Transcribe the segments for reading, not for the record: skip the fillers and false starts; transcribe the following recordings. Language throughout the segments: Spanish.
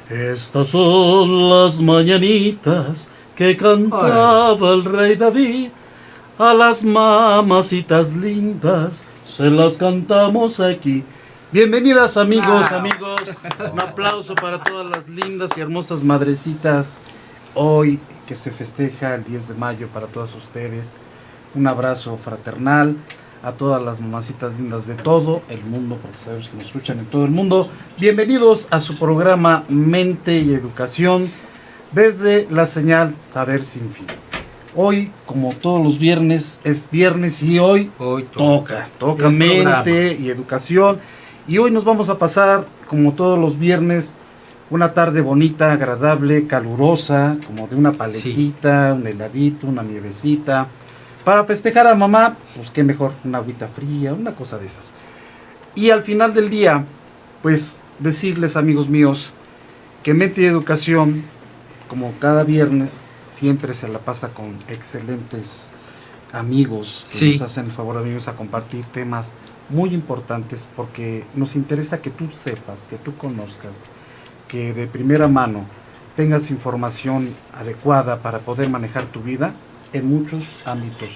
Estas son las mañanitas que cantaba el rey David. A las mamacitas lindas se las cantamos aquí. Bienvenidas amigos. Un aplauso para todas las lindas y hermosas madrecitas. Hoy que se festeja el 10 de mayo para todas ustedes. Un abrazo fraternal a todas las mamacitas lindas de todo el mundo, porque sabemos que nos escuchan en todo el mundo. Bienvenidos a su programa Mente y Educación desde la señal Saber Sin Fin. Hoy, como todos los viernes, es viernes y hoy toca Mente y Educación. Y hoy nos vamos a pasar, como todos los viernes, una tarde bonita, agradable, calurosa, como de una paletita, un heladito, una nievecita. Para festejar a mamá, pues qué mejor, una agüita fría, una cosa de esas. Y al final del día, pues decirles, amigos míos, que Mente y Educación, como cada viernes, siempre se la pasa con excelentes amigos que nos hacen el favor, amigos, a compartir temas muy importantes, porque nos interesa que tú sepas, que tú conozcas, que de primera mano tengas información adecuada para poder manejar tu vida en muchos ámbitos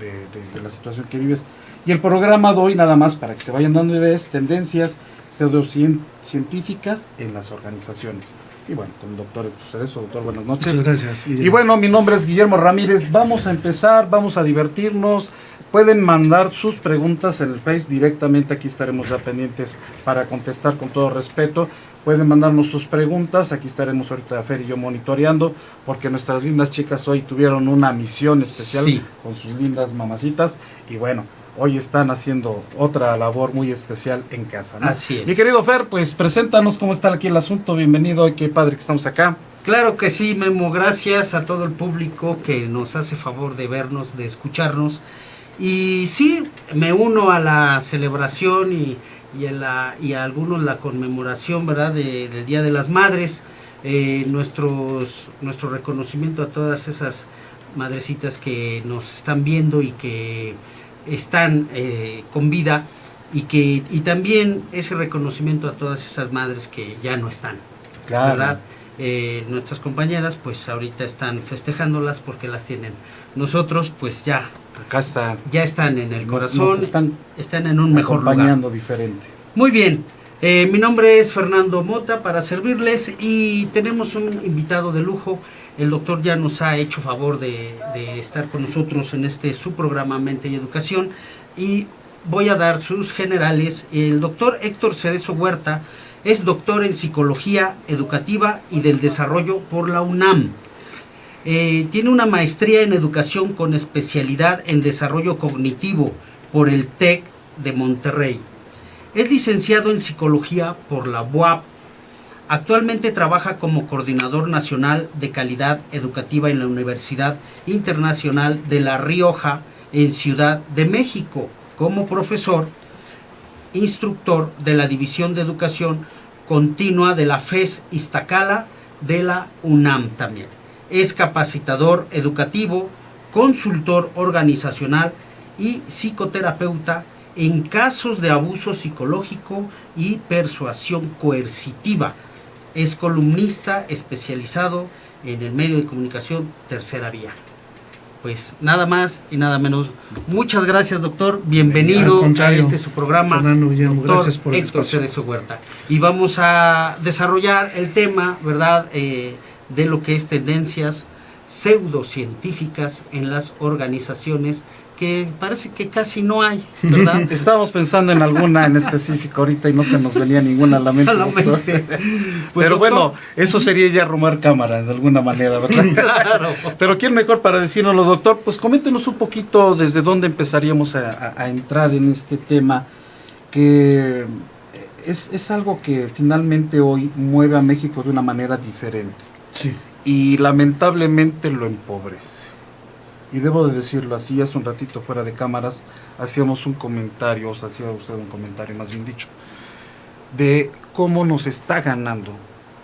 de la situación que vives. Y el programa de hoy, nada más para que se vayan dando ideas, tendencias pseudocientíficas en las organizaciones. Y bueno, con el doctor Héctor Cerezo. Doctor, buenas noches. Muchas gracias, Guillermo. Y bueno, mi nombre es Guillermo Ramírez. Vamos a empezar, vamos a divertirnos. Pueden mandar sus preguntas en el Face directamente, aquí estaremos ya pendientes para contestar con todo respeto. Pueden mandarnos sus preguntas, aquí estaremos ahorita Fer y yo monitoreando, porque nuestras lindas chicas hoy tuvieron una misión especial con sus lindas mamacitas, y bueno, hoy están haciendo otra labor muy especial en casa, ¿no? Así es. Mi querido Fer, pues preséntanos cómo está aquí el asunto, bienvenido, qué padre que estamos acá. Claro que sí, Memo, gracias a todo el público que nos hace favor de vernos, de escucharnos. Y sí, me uno a la celebración y a algunos la conmemoración, ¿verdad?, del Día de las Madres. Nuestro reconocimiento a todas esas madrecitas que nos están viendo y que están con vida, y también ese reconocimiento a todas esas madres que ya no están, claro, ¿verdad? Nuestras compañeras pues ahorita están festejándolas porque las tienen. Nosotros pues ya están en el corazón, están en un mejor lugar. Acompañando diferente. Muy bien, mi nombre es Fernando Mota, para servirles, y tenemos un invitado de lujo. El doctor ya nos ha hecho favor de estar con nosotros en su programa Mente y Educación, y voy a dar sus generales. El doctor Héctor Cerezo Huerta es doctor en Psicología Educativa y del Desarrollo por la UNAM. Tiene una maestría en Educación con especialidad en Desarrollo Cognitivo por el TEC de Monterrey. Es licenciado en Psicología por la UAP. Actualmente trabaja como Coordinador Nacional de Calidad Educativa en la Universidad Internacional de La Rioja en Ciudad de México, como profesor, instructor de la División de Educación Continua de la FES Iztacala de la UNAM también. Es capacitador educativo, consultor organizacional y psicoterapeuta en casos de abuso psicológico y persuasión coercitiva. Es columnista especializado en el medio de comunicación Tercera Vía. Pues nada más y nada menos. Muchas gracias, doctor. Bienvenido a su programa. Fernando, Guillermo, doctor gracias por el Héctor espacio. Cerezo Huerta. Y vamos a desarrollar el tema, ¿verdad?, de lo que es tendencias pseudocientíficas en las organizaciones, que parece que casi no hay, ¿verdad? Estábamos pensando en alguna en específico ahorita y no se nos venía ninguna a la mente. Pues, pero doctor, bueno, eso sería ya arrumar cámara de alguna manera, ¿verdad? Claro. Pero ¿quién mejor para decírnoslo, doctor? Pues coméntenos un poquito desde dónde empezaríamos a entrar en este tema, que es algo que finalmente hoy mueve a México de una manera diferente. Sí. Y lamentablemente lo empobrece. Y debo de decirlo así, hace un ratito fuera de cámaras hacíamos un comentario, hacía usted un comentario más bien dicho, de cómo nos está ganando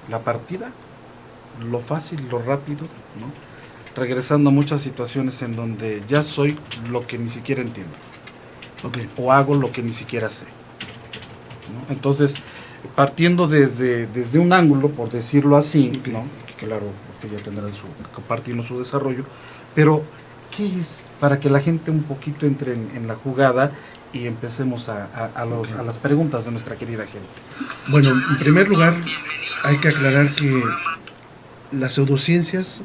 la partida, lo fácil, lo rápido, ¿no? Regresando a muchas situaciones en donde ya soy lo que ni siquiera entiendo, o hago lo que ni siquiera sé, ¿no? Entonces, partiendo desde un ángulo, por decirlo así, ¿no? Que claro, usted ya tendrá compartirnos su desarrollo, pero ¿qué es para que la gente un poquito entre en la jugada y empecemos a las preguntas de nuestra querida gente? Bueno, en primer lugar, hay que aclarar que las pseudociencias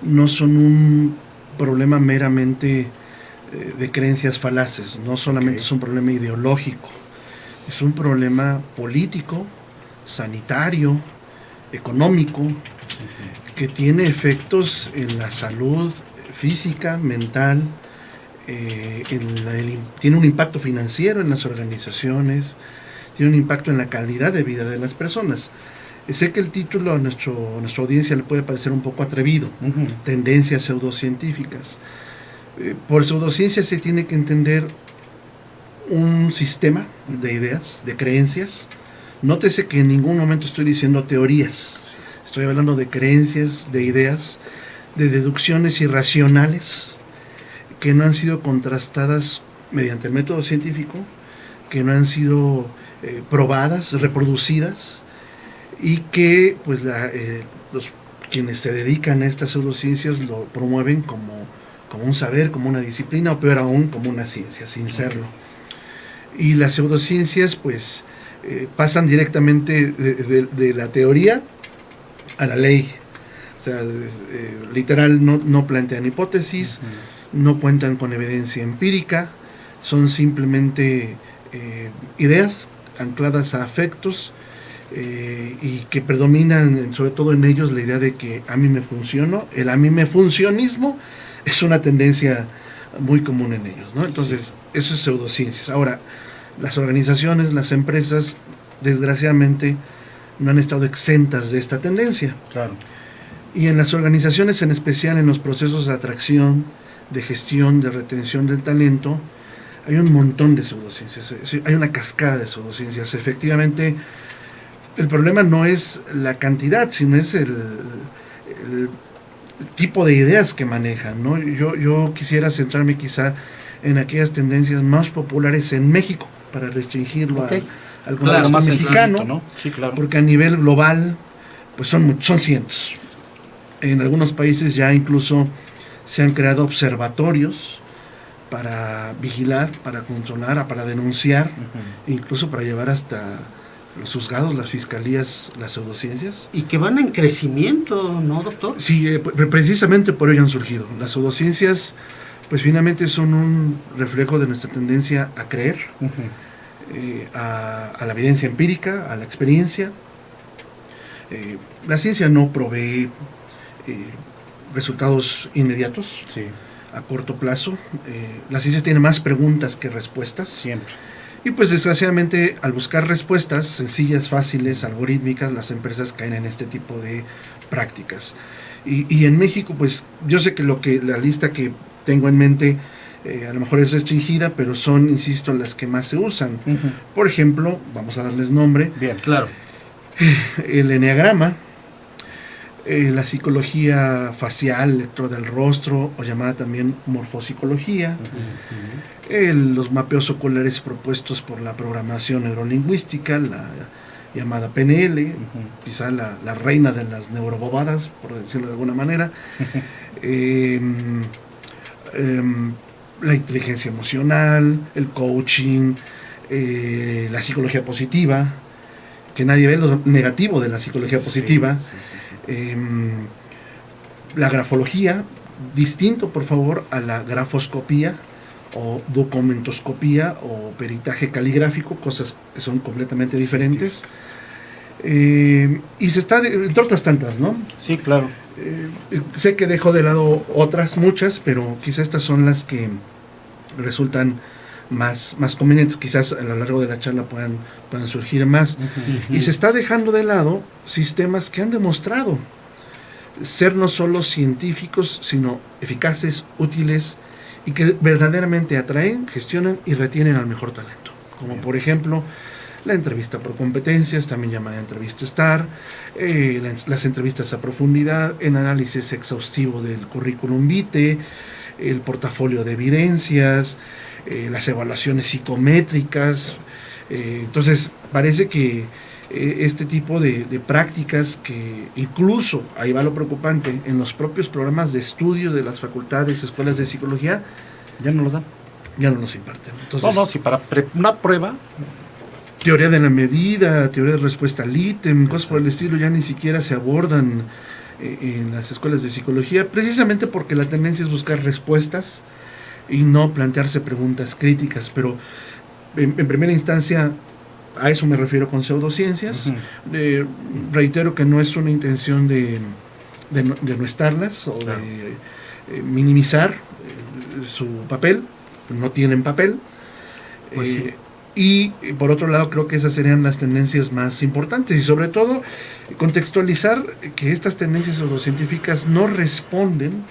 no son un problema meramente de creencias falaces, no solamente es un problema ideológico, es un problema político, sanitario, económico, que tiene efectos en la salud física, mental, tiene un impacto financiero en las organizaciones, tiene un impacto en la calidad de vida de las personas. Sé que el título a nuestra audiencia le puede parecer un poco atrevido, tendencias pseudocientíficas. Por pseudociencia se tiene que entender un sistema de ideas, de creencias. Nótese que en ningún momento estoy diciendo teorías, estoy hablando de creencias, de ideas, de deducciones irracionales que no han sido contrastadas mediante el método científico, que no han sido probadas, reproducidas, y que pues quienes se dedican a estas pseudociencias lo promueven como un saber, como una disciplina, o peor aún, como una ciencia, sin serlo. Y las pseudociencias pues pasan directamente de la teoría a la ley. O sea, literal, no plantean hipótesis, no cuentan con evidencia empírica, son simplemente ideas ancladas a afectos, y que predominan sobre todo en ellos la idea de que a mí me funciono. El a mí me funcionismo es una tendencia muy común en ellos, ¿no? Entonces, eso es pseudociencias. Ahora, las organizaciones, las empresas, desgraciadamente, no han estado exentas de esta tendencia. Claro. Y en las organizaciones, en especial en los procesos de atracción, de gestión, de retención del talento, hay un montón de pseudociencias, hay una cascada de pseudociencias. Efectivamente, el problema no es la cantidad, sino es el tipo de ideas que manejan, ¿no? Yo quisiera centrarme quizá en aquellas tendencias más populares en México, para restringirlo al contexto mexicano, ¿no? Sí, claro. Porque a nivel global pues son cientos. En algunos países ya incluso se han creado observatorios para vigilar, para controlar, para denunciar, incluso para llevar hasta los juzgados, las fiscalías, las pseudociencias. Y que van en crecimiento, ¿no, doctor? Sí, precisamente por ello han surgido. Las pseudociencias, pues finalmente son un reflejo de nuestra tendencia a creer, a la evidencia empírica, a la experiencia. La ciencia no provee resultados inmediatos, a corto plazo. La ciencia tiene más preguntas que respuestas. Siempre. Y pues desgraciadamente, al buscar respuestas sencillas, fáciles, algorítmicas, las empresas caen en este tipo de prácticas. Y en México, pues yo sé que la lista que tengo en mente a lo mejor es restringida, pero son, insisto, las que más se usan. Por ejemplo, vamos a darles nombre. Bien, claro. El eneagrama, la psicología facial, lector del rostro, o llamada también morfopsicología, los mapeos oculares propuestos por la programación neurolingüística, la llamada PNL, quizá la reina de las neurobobadas, por decirlo de alguna manera, la inteligencia emocional, el coaching, la psicología positiva, que nadie ve lo negativo de la psicología positiva, la grafología, distinto por favor a la grafoscopía o documentoscopía o peritaje caligráfico, cosas que son completamente diferentes. Y se está, entre otras tantas, ¿no? Sí, claro. Sé que dejo de lado otras muchas, pero quizás estas son las que resultan más convenientes. Quizás a lo largo de la charla puedan surgir más. Y se está dejando de lado sistemas que han demostrado ser no solo científicos, sino eficaces, útiles, y que verdaderamente atraen, gestionan y retienen al mejor talento. Como por ejemplo la entrevista por competencias, también llamada entrevista STAR, las entrevistas a profundidad, el análisis exhaustivo del currículum vitae, el portafolio de evidencias, las evaluaciones psicométricas. Entonces parece que este tipo de prácticas que incluso, ahí va lo preocupante, en los propios programas de estudio de las facultades, escuelas de psicología, Ya no los dan. ya no los imparten. Entonces, No, si para una prueba, teoría de la medida, teoría de respuesta al ítem, cosas por el estilo ya ni siquiera se abordan en las escuelas de psicología, precisamente porque la tendencia es buscar respuestas y no plantearse preguntas críticas, pero en primera instancia a eso me refiero con pseudociencias. Reitero que no es una intención de no estarlas o claro, de minimizar su papel, no tienen papel. Pues sí. Y por otro lado creo que esas serían las tendencias más importantes y sobre todo contextualizar que estas tendencias pseudocientíficas no responden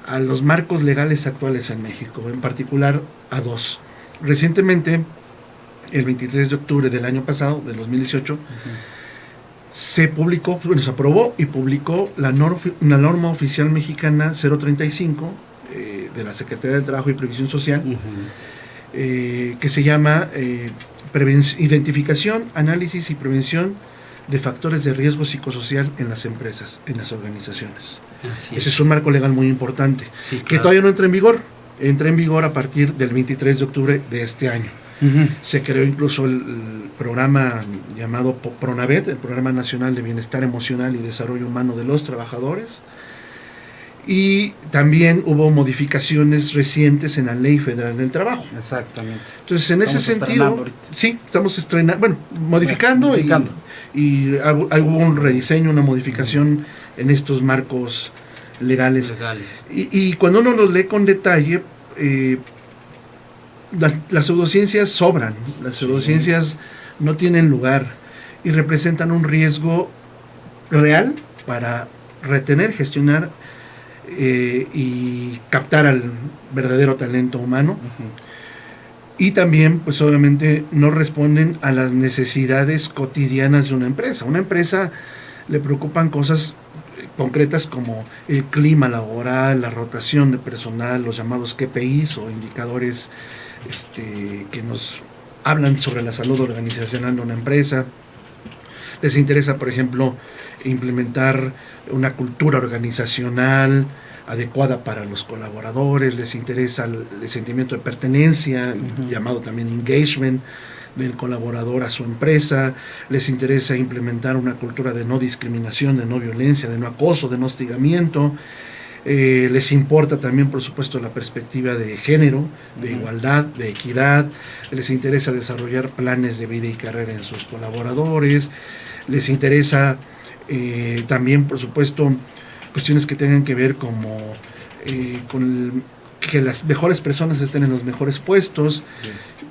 a los marcos legales actuales en México, en particular a dos. Recientemente, el 23 de octubre del año pasado, del 2018, se publicó, bueno, se aprobó y publicó una norma oficial mexicana 035 de la Secretaría del Trabajo y Previsión Social, que se llama Identificación, Análisis y Prevención de Factores de Riesgo Psicosocial en las empresas, en las organizaciones. Ese es un marco legal muy importante, Sí, que claro. todavía no entra en vigor. Entra en vigor a partir del 23 de octubre de este año. Se creó incluso el programa llamado PRONAVET, el Programa Nacional de Bienestar Emocional y Desarrollo Humano de los Trabajadores, y también hubo modificaciones recientes en la Ley Federal del Trabajo. exactamente. Entonces, en ese Estamos sentido, estrenando ahorita. sí, estamos estrenando, bueno, modificando, Modificando. y hubo un rediseño, una modificación en estos marcos legales. Y cuando uno los lee con detalle, las pseudociencias sobran, las pseudociencias no tienen lugar y representan un riesgo real para retener, gestionar y captar al verdadero talento humano. Y también, pues obviamente, no responden a las necesidades cotidianas de una empresa. A una empresa le preocupan cosas concretas como el clima laboral, la rotación de personal, los llamados KPIs o indicadores que nos hablan sobre la salud organizacional de una empresa. Les interesa, por ejemplo, implementar una cultura organizacional adecuada para los colaboradores, les interesa el sentimiento de pertenencia, llamado también engagement del colaborador a su empresa, les interesa implementar una cultura de no discriminación, de no violencia, de no acoso, de no hostigamiento, les importa también, por supuesto, la perspectiva de género, de igualdad, de equidad, les interesa desarrollar planes de vida y carrera en sus colaboradores, les interesa también, por supuesto, cuestiones que tengan que ver como con que las mejores personas estén en los mejores puestos,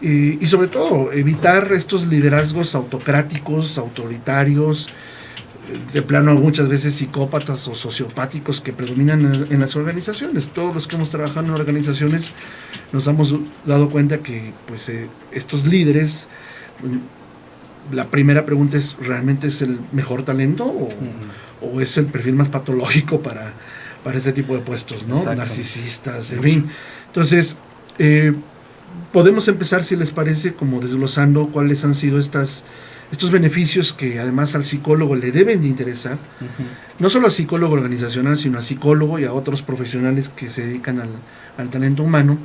y sobre todo evitar estos liderazgos autocráticos, autoritarios, de plano muchas veces psicópatas o sociopáticos que predominan en las organizaciones. Todos los que hemos trabajado en organizaciones nos hemos dado cuenta que pues estos líderes, la primera pregunta es: ¿realmente es el mejor talento o es el perfil más patológico para este tipo de puestos, ¿no? Narcisistas, en fin. Entonces, podemos empezar, si les parece, como desglosando cuáles han sido estos beneficios que además al psicólogo le deben de interesar, no solo al psicólogo organizacional, sino al psicólogo y a otros profesionales que se dedican al talento humano.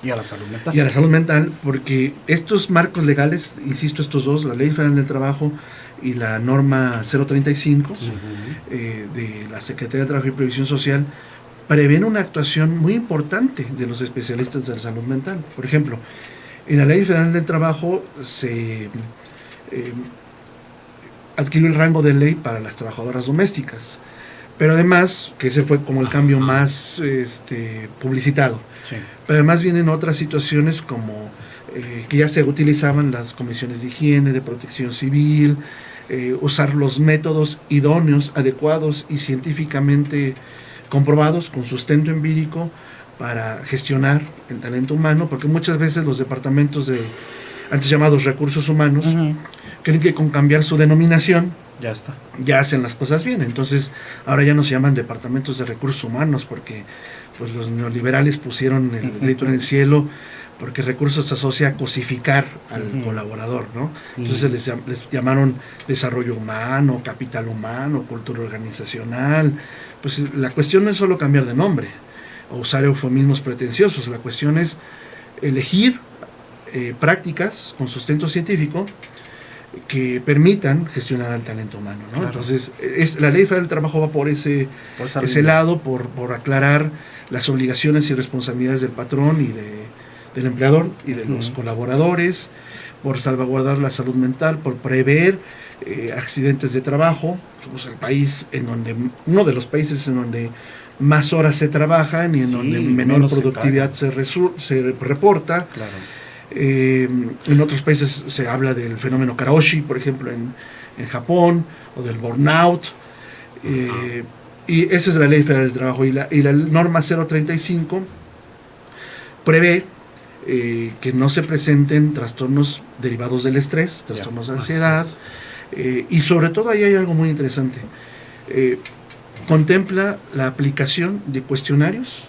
Y a la salud mental. Y a la salud mental, porque estos marcos legales, insisto, estos dos, la Ley Federal del Trabajo y la norma 035 de la Secretaría de Trabajo y Previsión Social, prevén una actuación muy importante de los especialistas de la salud mental. Por ejemplo, en la Ley Federal del Trabajo se adquirió el rango de ley para las trabajadoras domésticas, pero además, que ese fue como el cambio más publicitado, pero además vienen otras situaciones como que ya se utilizaban las comisiones de higiene, de protección civil, usar los métodos idóneos, adecuados y científicamente comprobados con sustento empírico para gestionar el talento humano, porque muchas veces los departamentos de antes llamados recursos humanos creen que con cambiar su denominación ya hacen las cosas bien. Entonces ahora ya no se llaman departamentos de recursos humanos porque pues los neoliberales pusieron el grito en el cielo porque recursos se asocia a cosificar al colaborador, ¿no? Entonces les llamaron desarrollo humano, capital humano, cultura organizacional. Pues la cuestión no es solo cambiar de nombre o usar eufemismos pretenciosos, la cuestión es elegir prácticas con sustento científico que permitan gestionar al talento humano, ¿no? Claro. Entonces, la Ley Federal del Trabajo va por ese lado, por aclarar las obligaciones y responsabilidades del patrón y del empleador y de los colaboradores, por salvaguardar la salud mental, por prever accidentes de trabajo. Somos el país uno de los países en donde más horas se trabajan y en donde menor productividad se reporta. Claro. En otros países se habla del fenómeno karoshi, por ejemplo en Japón, o del burnout, y esa es la Ley Federal del Trabajo, y la norma 035 prevé que no se presenten trastornos derivados del estrés, trastornos de ansiedad, y sobre todo ahí hay algo muy interesante. Contempla la aplicación de cuestionarios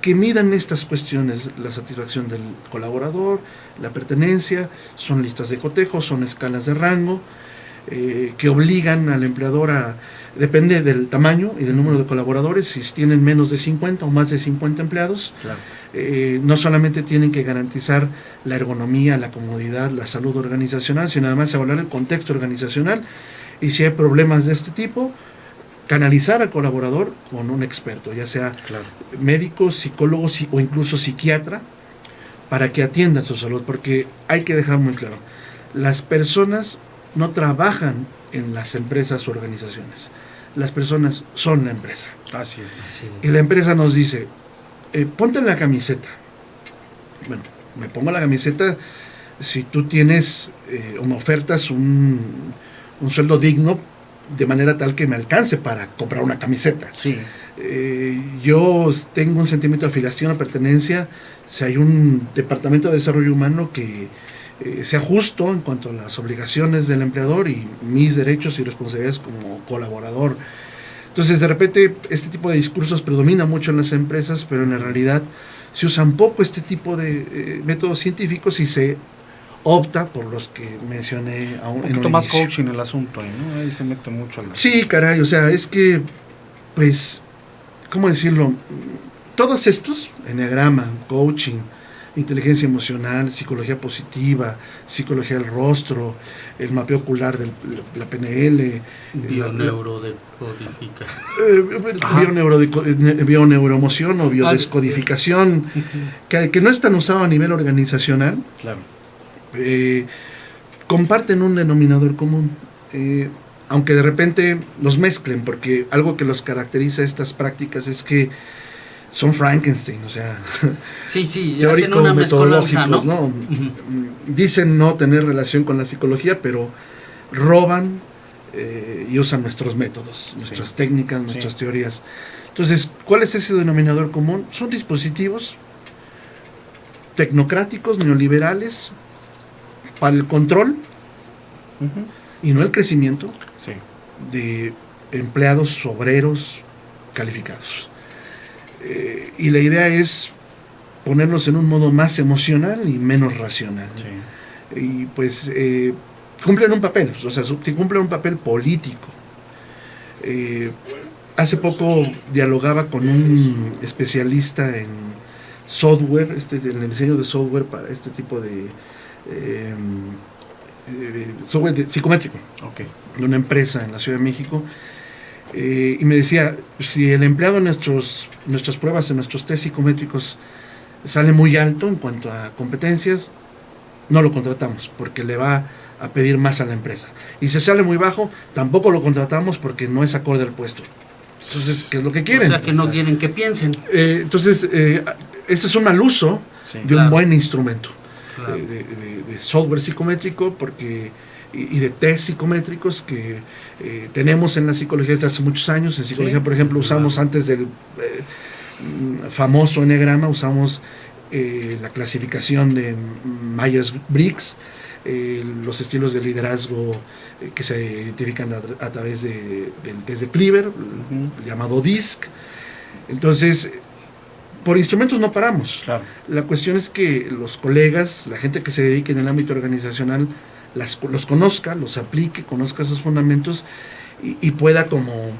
que midan estas cuestiones, la satisfacción del colaborador, la pertenencia, son listas de cotejo, son escalas de rango, que obligan al empleador depende del tamaño y del número de colaboradores, si tienen menos de 50 o más de 50 empleados, claro. No solamente tienen que garantizar la ergonomía, la comodidad, la salud organizacional, sino además evaluar el contexto organizacional, y si hay problemas de este tipo, canalizar al colaborador con un experto, ya sea claro. médico, psicólogo o incluso psiquiatra, para que atienda su salud, porque hay que dejar muy claro, las personas no trabajan en las empresas o organizaciones, las personas son la empresa. Así es. Sí. Y la empresa nos dice, ponte la camiseta. Bueno, me pongo la camiseta si tú tienes o me ofertas un sueldo digno, de manera tal que me alcance para comprar una camiseta. Sí. Yo tengo un sentimiento de afiliación o pertenencia si hay un departamento de desarrollo humano que sea justo en cuanto a las obligaciones del empleador y mis derechos y responsabilidades como colaborador. Entonces, de repente, este tipo de discursos predomina mucho en las empresas, pero en la realidad se usan poco este tipo de métodos científicos y se opta por los que mencioné un poquito más coaching el asunto ahí, ¿no? Ahí se mete mucho a la... Sí, caray, o sea, es que, pues, ¿cómo decirlo? Todos estos, enneagrama, coaching, inteligencia emocional, psicología positiva, psicología del rostro, el mapeo ocular de la PNL, bioneuroemoción o biodescodificación, que no es tan usado a nivel organizacional. Claro. Comparten un denominador común, aunque de repente los mezclen, porque algo que los caracteriza estas prácticas es que son Frankenstein, o sea, sí, teórico-metodológicos, ¿no? Dicen no tener relación con la psicología, pero roban y usan nuestros métodos, nuestras técnicas, nuestras teorías. Entonces, ¿cuál es ese denominador común? Son dispositivos tecnocráticos, neoliberales, para el control y no el crecimiento de empleados obreros calificados. Y la idea es ponerlos en un modo más emocional y menos racional. Sí. Y pues cumplen un papel, o sea, cumplen un papel político. Hace poco dialogaba con un especialista en software, en el diseño de software para este tipo de software psicométrico, de una empresa en la Ciudad de México. Y me decía, si el empleado en nuestras pruebas, en nuestros test psicométricos sale muy alto en cuanto a competencias, no lo contratamos porque le va a pedir más a la empresa. Y si sale muy bajo, tampoco lo contratamos porque no es acorde al puesto. Entonces, ¿qué es lo que quieren? O sea, que no quieren que piensen. Entonces, ese es un mal uso de un buen instrumento de software psicométrico y de test psicométricos que tenemos en la psicología desde hace muchos años. En psicología, por ejemplo, usamos antes del famoso enneagrama, usamos la clasificación de Myers-Briggs, los estilos de liderazgo que se identifican a través del test de Cleaver, llamado DISC. Entonces, por instrumentos no paramos. Claro. La cuestión es que los colegas, la gente que se dedique en el ámbito organizacional, los conozca, los aplique, conozca sus fundamentos y pueda como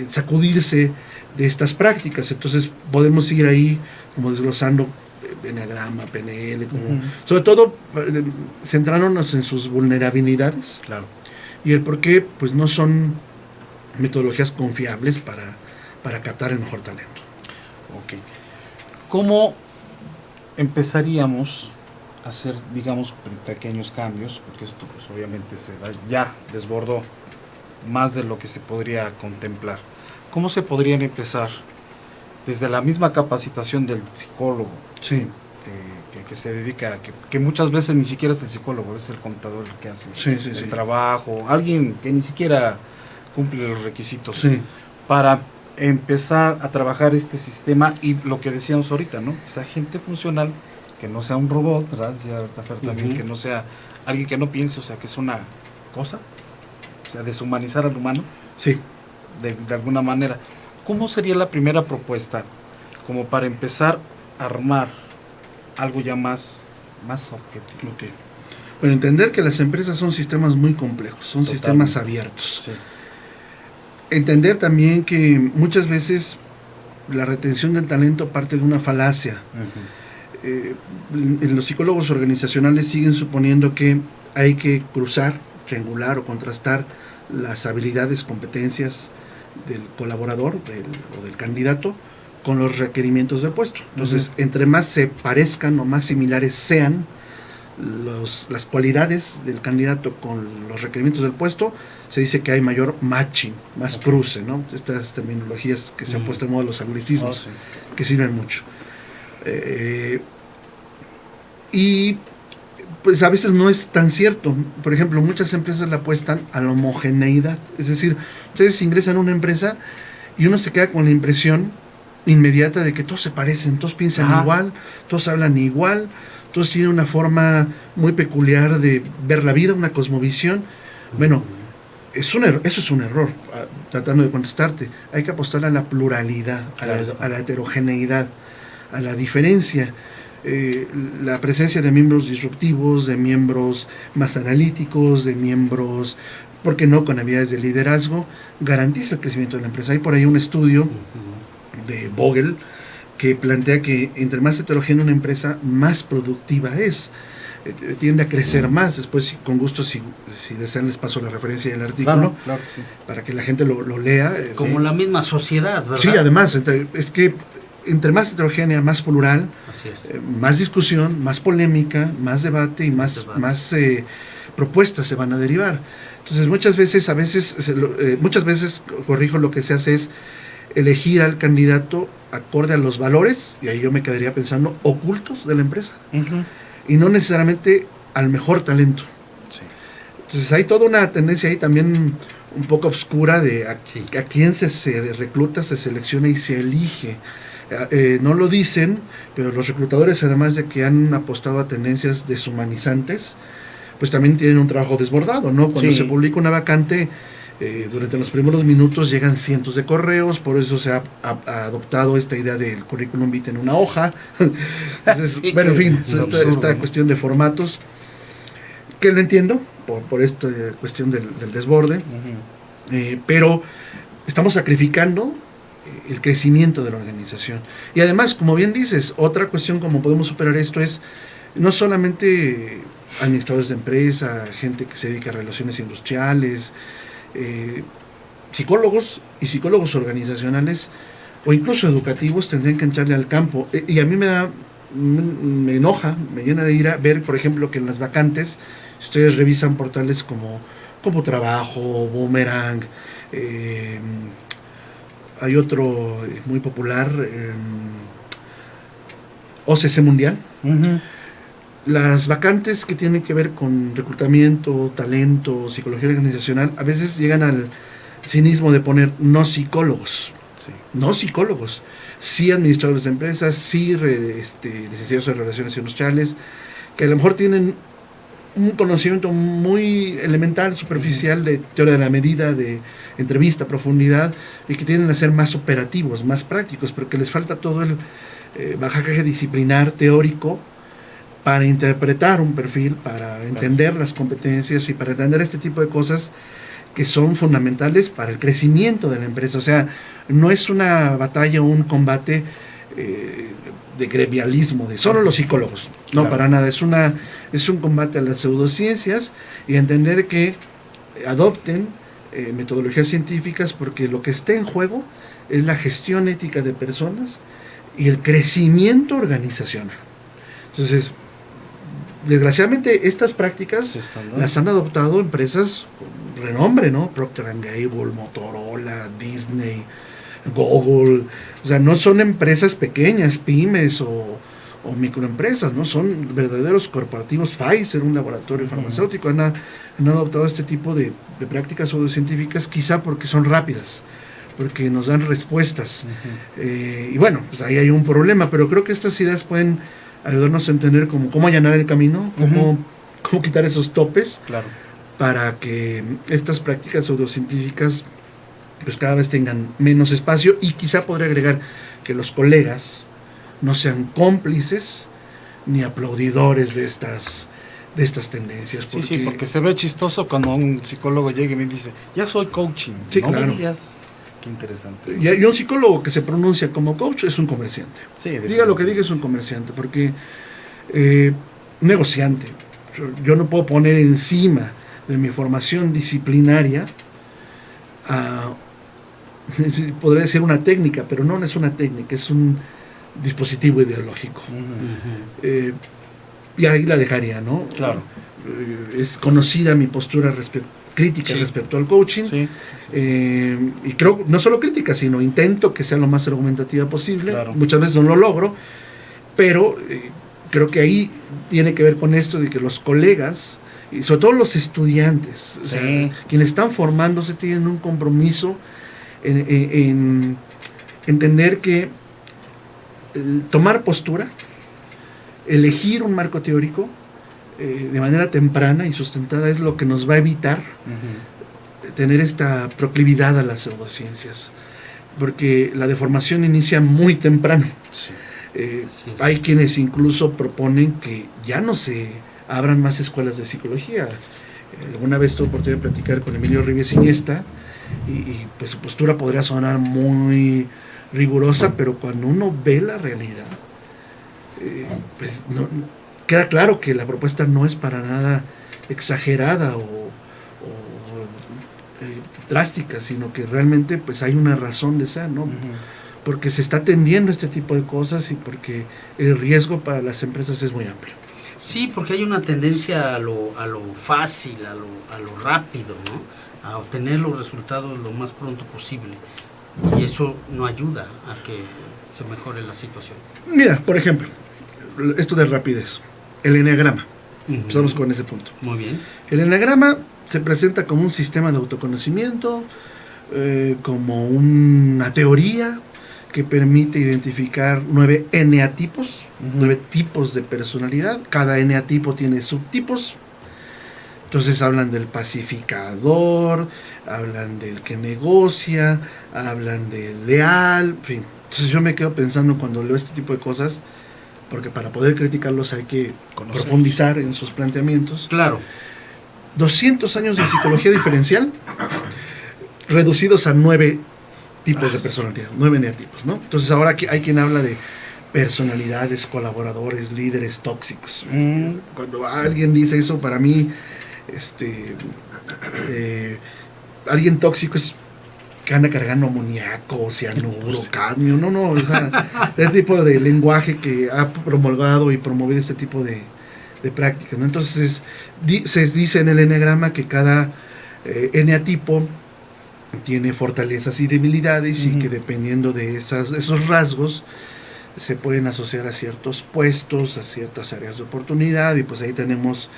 sacudirse de estas prácticas. Entonces podemos ir ahí como desglosando Enneagrama, PNL, como, sobre todo centrándonos en sus vulnerabilidades, Claro. y el por qué pues no son metodologías confiables para captar el mejor talento. Ok. ¿Cómo empezaríamos a hacer, digamos, pequeños cambios? Porque esto pues obviamente ya desbordó más de lo que se podría contemplar. ¿Cómo se podrían empezar desde la misma capacitación del psicólogo Sí, que se dedica, que muchas veces ni siquiera es el psicólogo, es el contador el que hace el trabajo, alguien que ni siquiera cumple los requisitos, sí, para empezar a trabajar este sistema y lo que decíamos ahorita, ¿no? Esa gente funcional, que no sea un robot, ¿verdad? Decía Tafer también, que no sea alguien que no piense, o sea, que es una cosa, o sea, deshumanizar al humano, sí. de alguna manera. ¿Cómo sería la primera propuesta como para empezar a armar algo ya más objetivo? Ok. Bueno, entender que las empresas son sistemas muy complejos, son Totalmente. sistemas abiertos. Sí. Entender también que muchas veces la retención del talento parte de una falacia. Los psicólogos organizacionales siguen suponiendo que hay que cruzar, triangular o contrastar las habilidades, competencias del colaborador o del candidato con los requerimientos del puesto. Entonces, entre más se parezcan o más similares sean las cualidades del candidato con los requerimientos del puesto, se dice que hay mayor matching, más cruce, ¿no? Estas terminologías que se han puesto en moda, los anglicismos, que sirven mucho. Y pues a veces no es tan cierto. Por ejemplo, muchas empresas le apuestan a la homogeneidad. Es decir, ustedes ingresan a una empresa y uno se queda con la impresión inmediata de que todos se parecen, todos piensan igual, todos hablan igual, todos tienen una forma muy peculiar de ver la vida, una cosmovisión. Bueno, eso es un error, tratando de contestarte. Hay que apostar a la pluralidad, a la heterogeneidad, a la diferencia. La presencia de miembros disruptivos, de miembros más analíticos, de miembros, ¿por qué no?, con habilidades de liderazgo, garantiza el crecimiento de la empresa. Hay por ahí un estudio de Vogel que plantea que entre más heterogénea una empresa, más productiva es, tiende a crecer más. Después, con gusto, si desean, les paso la referencia del artículo, claro que sí, para que la gente lo lea. Como la misma sociedad, ¿verdad? Sí, además, es que entre más heterogénea, más plural, Así es. más discusión, más polémica, más debate y más propuestas se van a derivar. Entonces muchas veces, corrijo, lo que se hace es elegir al candidato acorde a los valores, y ahí yo me quedaría pensando, ocultos de la empresa, y no necesariamente al mejor talento. Sí. Entonces hay toda una tendencia ahí también un poco oscura de a quién se recluta, se selecciona y se elige. No lo dicen, pero los reclutadores, además de que han apostado a tendencias deshumanizantes, pues también tienen un trabajo desbordado, ¿no? Cuando se publica una vacante, durante los primeros minutos llegan cientos de correos, por eso se ha adoptado esta idea del currículum vitae en una hoja. Entonces, bueno, en fin, esta cuestión de formatos, que lo entiendo, por esta cuestión del desborde, pero estamos sacrificando el crecimiento de la organización. Y además, como bien dices, otra cuestión como podemos superar esto es no solamente administradores de empresa, gente que se dedica a relaciones industriales, psicólogos y psicólogos organizacionales o incluso educativos tendrían que entrarle al campo. Y a mí me enoja, me llena de ira ver, por ejemplo, que en las vacantes, si ustedes revisan portales como Trabajo, Boomerang, hay otro muy popular, OCC Mundial. Las vacantes que tienen que ver con reclutamiento, talento, psicología organizacional, a veces llegan al cinismo de poner no psicólogos. No psicólogos, sí administradores de empresas, sí licenciados en relaciones industriales, que a lo mejor tienen un conocimiento muy elemental, superficial de teoría de la medida, de entrevista a profundidad y que tienden a ser más operativos, más prácticos, porque les falta todo el bagaje disciplinar teórico para interpretar un perfil, para entender las competencias y para entender este tipo de cosas que son fundamentales para el crecimiento de la empresa. O sea, no es una batalla o un combate de gremialismo, de solo los psicólogos, no, para nada, es un combate a las pseudociencias y entender que adopten metodologías científicas, porque lo que está en juego es la gestión ética de personas y el crecimiento organizacional. Entonces, desgraciadamente estas prácticas las han adoptado empresas con renombre, ¿no? Procter & Gamble, Motorola, Disney, Google. O sea, no son empresas pequeñas, pymes o microempresas, ¿no? Son verdaderos corporativos. Pfizer, un laboratorio farmacéutico, han adoptado este tipo de prácticas pseudocientíficas, quizá porque son rápidas, porque nos dan respuestas. Y bueno, pues ahí hay un problema, pero creo que estas ideas pueden ayudarnos a entender cómo allanar el camino, cómo quitar esos topes, para que estas prácticas pseudocientíficas pues cada vez tengan menos espacio, y quizá podría agregar que los colegas no sean cómplices ni aplaudidores de estas tendencias. Porque se ve chistoso cuando un psicólogo llega y me dice, ya soy coaching. Sí, claro. Qué interesante. Y un psicólogo que se pronuncia como coach es un comerciante. Sí, diga lo que diga, es un comerciante, porque negociante. Yo no puedo poner encima de mi formación disciplinaria podría decir una técnica, pero no es una técnica, es un dispositivo ideológico. Y ahí la dejaría, ¿no? Claro. Es conocida mi postura crítica respecto al coaching. Sí. Y creo, no solo crítica, sino intento que sea lo más argumentativa posible. Claro. Muchas veces no lo logro, pero creo que ahí tiene que ver con esto de que los colegas, y sobre todo los estudiantes, o sea, quienes están formándose, tienen un compromiso en entender que tomar postura, elegir un marco teórico de manera temprana y sustentada es lo que nos va a evitar tener esta proclividad a las pseudociencias, porque la deformación inicia muy temprano. Hay quienes incluso proponen que ya no se abran más escuelas de psicología. Alguna vez tuve oportunidad de platicar con Emilio Ribes Iniesta y pues su postura podría sonar muy rigurosa, pero cuando uno ve la realidad, pues no, queda claro que la propuesta no es para nada exagerada o drástica, sino que realmente pues hay una razón de ser, ¿no? Porque se está atendiendo este tipo de cosas y porque el riesgo para las empresas es muy amplio. Sí, porque hay una tendencia a lo fácil, a lo rápido, ¿no? A obtener los resultados lo más pronto posible, y eso no ayuda a que se mejore la situación. Mira, por ejemplo, esto de rapidez, el eneagrama. Empezamos con ese punto. Muy bien. El eneagrama se presenta como un sistema de autoconocimiento, como una teoría que permite identificar 9 eneatipos, 9 tipos de personalidad. Cada eneatipo tiene subtipos. Entonces hablan del pacificador, hablan del que negocia, hablan del leal, en fin. Entonces yo me quedo pensando cuando leo este tipo de cosas, porque para poder criticarlos hay que profundizar en sus planteamientos. Claro. 200 años de psicología diferencial reducidos a 9 tipos de personalidad, 9 eneatipos, ¿no? Entonces ahora hay quien habla de personalidades, colaboradores, líderes tóxicos. Cuando alguien dice eso, para mí alguien tóxico es que anda cargando amoníaco, cianuro, cadmio, o sea, ese tipo de lenguaje que ha promulgado y promovido este tipo de prácticas, ¿no? Entonces se dice en el eneagrama que cada eneatipo tiene fortalezas y debilidades, y que dependiendo de esos rasgos se pueden asociar a ciertos puestos, a ciertas áreas de oportunidad, y pues ahí tenemos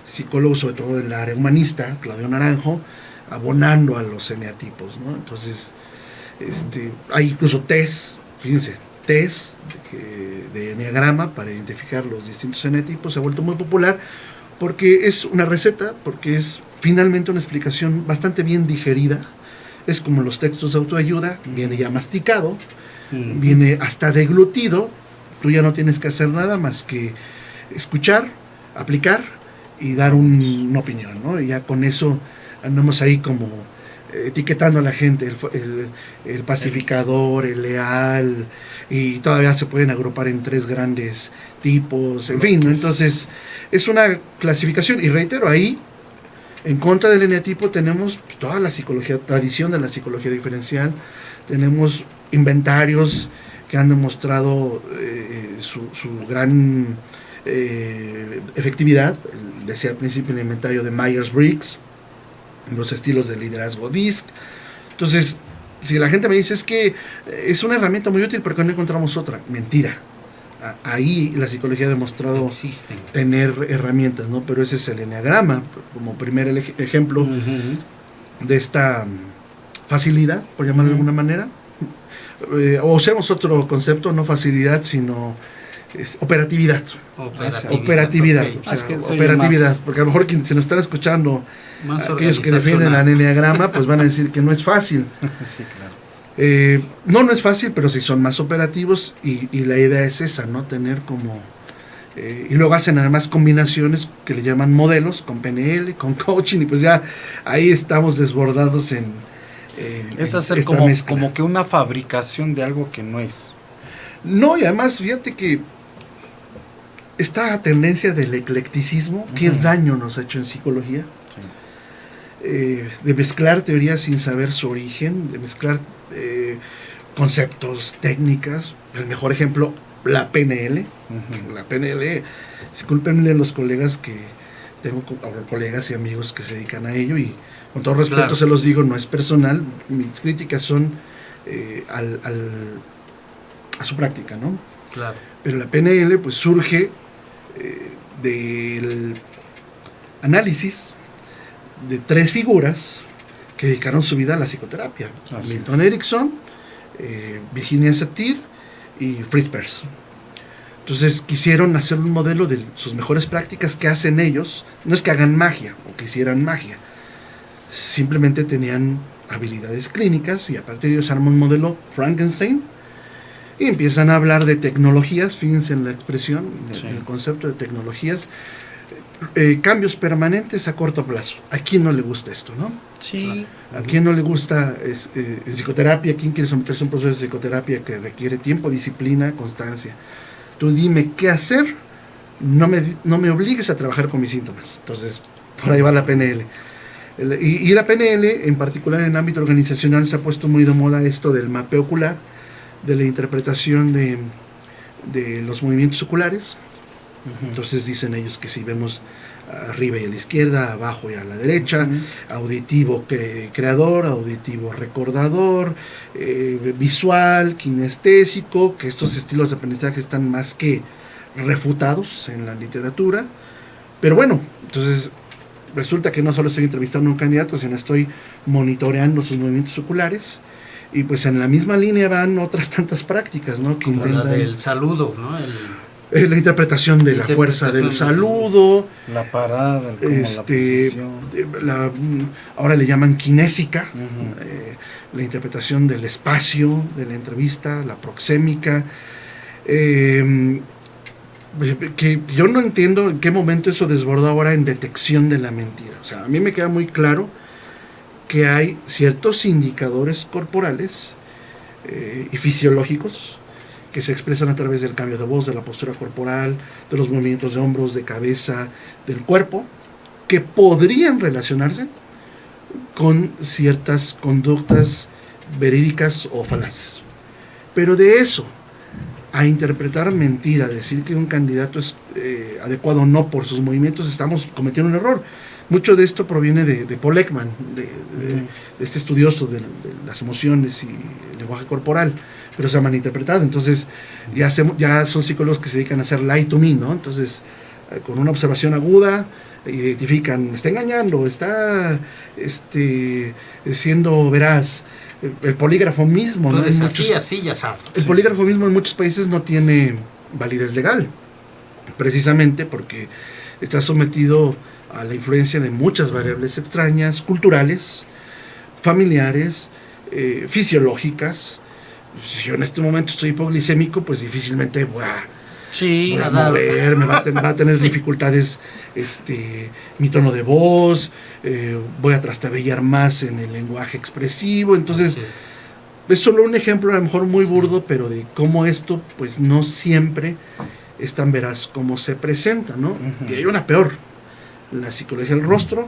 psicólogos, sobre todo del área humanista, Claudio Naranjo, abonando a los eneatipos, ¿no? Entonces, hay incluso test de eneagrama para identificar los distintos eneatipos. Se ha vuelto muy popular porque es una receta, porque es finalmente una explicación bastante bien digerida es como los textos de autoayuda, viene ya masticado, viene hasta deglutido, tú ya no tienes que hacer nada más que escuchar, aplicar y dar una opinión, ¿no? Y ya con eso andamos ahí como etiquetando a la gente, el pacificador, el leal, y todavía se pueden agrupar en 3 grandes tipos, en fin, ¿no? Entonces es una clasificación, y reitero, ahí en contra del eneatipo tenemos toda la psicología, tradición de la psicología diferencial, tenemos inventarios que han demostrado su gran efectividad. Decía al principio el inventario de Myers-Briggs, los estilos de liderazgo DISC. Entonces, si la gente me dice es que es una herramienta muy útil porque no encontramos otra, mentira. Ahí la psicología ha demostrado tener herramientas, ¿no? Pero ese es el eneagrama como primer ejemplo de esta facilidad, por llamarlo de alguna manera. O usemos otro concepto, no facilidad, sino operatividad. Operatividad. Okay. O sea, operatividad. Porque a lo mejor si nos están escuchando, aquellos que defienden al eneagrama, pues van a decir que no es fácil. Sí, claro. No es fácil, pero sí son más operativos, y la idea es esa, ¿no? Tener como... y luego hacen además combinaciones que le llaman modelos, con PNL, con coaching, y pues ya ahí estamos desbordados en es hacer esta como que una fabricación de algo que no es. No, y además fíjate que esta tendencia del eclecticismo, qué daño nos ha hecho en psicología, de mezclar teorías sin saber su origen, de mezclar conceptos, técnicas. El mejor ejemplo, la PNL. La PNL, discúlpenme los colegas que tengo, colegas y amigos que se dedican a ello, y con todo respeto se los digo, no es personal, mis críticas son a su práctica, ¿no? Claro. Pero la PNL pues surge del análisis de 3 figuras que dedicaron su vida a la psicoterapia: Milton Erickson, Virginia Satir y Fritz Perls. Entonces quisieron hacer un modelo de sus mejores prácticas que hacen ellos. No es que hagan magia o que hicieran magia, simplemente tenían habilidades clínicas, y a partir de ellos arman un modelo Frankenstein y empiezan a hablar de tecnologías. Fíjense en la expresión, en el concepto de tecnologías, cambios permanentes a corto plazo. ¿A quién no le gusta esto, no? Sí. ¿A quién no le gusta psicoterapia? ¿Quién quiere someterse a un proceso de psicoterapia que requiere tiempo, disciplina, constancia? Tú dime qué hacer, no me obligues a trabajar con mis síntomas. Entonces, por ahí va la PNL. Y la PNL, en particular en el ámbito organizacional, se ha puesto muy de moda esto del mapeo ocular, de la interpretación de los movimientos oculares. Entonces dicen ellos que si vemos arriba y a la izquierda, abajo y a la derecha, auditivo creador, auditivo recordador, visual, kinestésico, que estos estilos de aprendizaje están más que refutados en la literatura. Pero bueno, entonces resulta que no solo estoy entrevistando a un candidato, sino estoy monitoreando sus movimientos oculares, y pues en la misma línea van otras tantas prácticas, ¿no? Que como intentan... la del saludo, ¿no? La interpretación de la fuerza del saludo, la parada, la posición. Ahora le llaman kinésica, la interpretación del espacio, de la entrevista, la proxémica, que yo no entiendo en qué momento eso desbordó ahora en detección de la mentira. O sea, a mí me queda muy claro que hay ciertos indicadores corporales y fisiológicos que se expresan a través del cambio de voz, de la postura corporal, de los movimientos de hombros, de cabeza, del cuerpo, que podrían relacionarse con ciertas conductas verídicas o falaces. Pero de eso a interpretar mentira, decir que un candidato es adecuado o no por sus movimientos, estamos cometiendo un error. Mucho de esto proviene de Paul Ekman, de este estudioso de las emociones y el lenguaje corporal, pero se ha malinterpretado. Entonces ya son psicólogos que se dedican a hacer lie to me, ¿no? Entonces con una observación aguda identifican, está engañando, está siendo veraz. El polígrafo mismo, ¿no? Así, ya sabes. El polígrafo mismo en muchos países no tiene validez legal, precisamente porque está sometido a la influencia de muchas variables extrañas, culturales, familiares, fisiológicas. Si yo en este momento estoy hipoglicémico, pues difícilmente voy a moverme, va a tener Sí. dificultades mi tono de voz, voy a trastabillar más en el lenguaje expresivo. Entonces, Así es. es solo un ejemplo a lo mejor muy burdo, pero de cómo esto pues no siempre es tan veraz como se presenta, ¿no? Ujú. Y hay una peor, la psicología del rostro,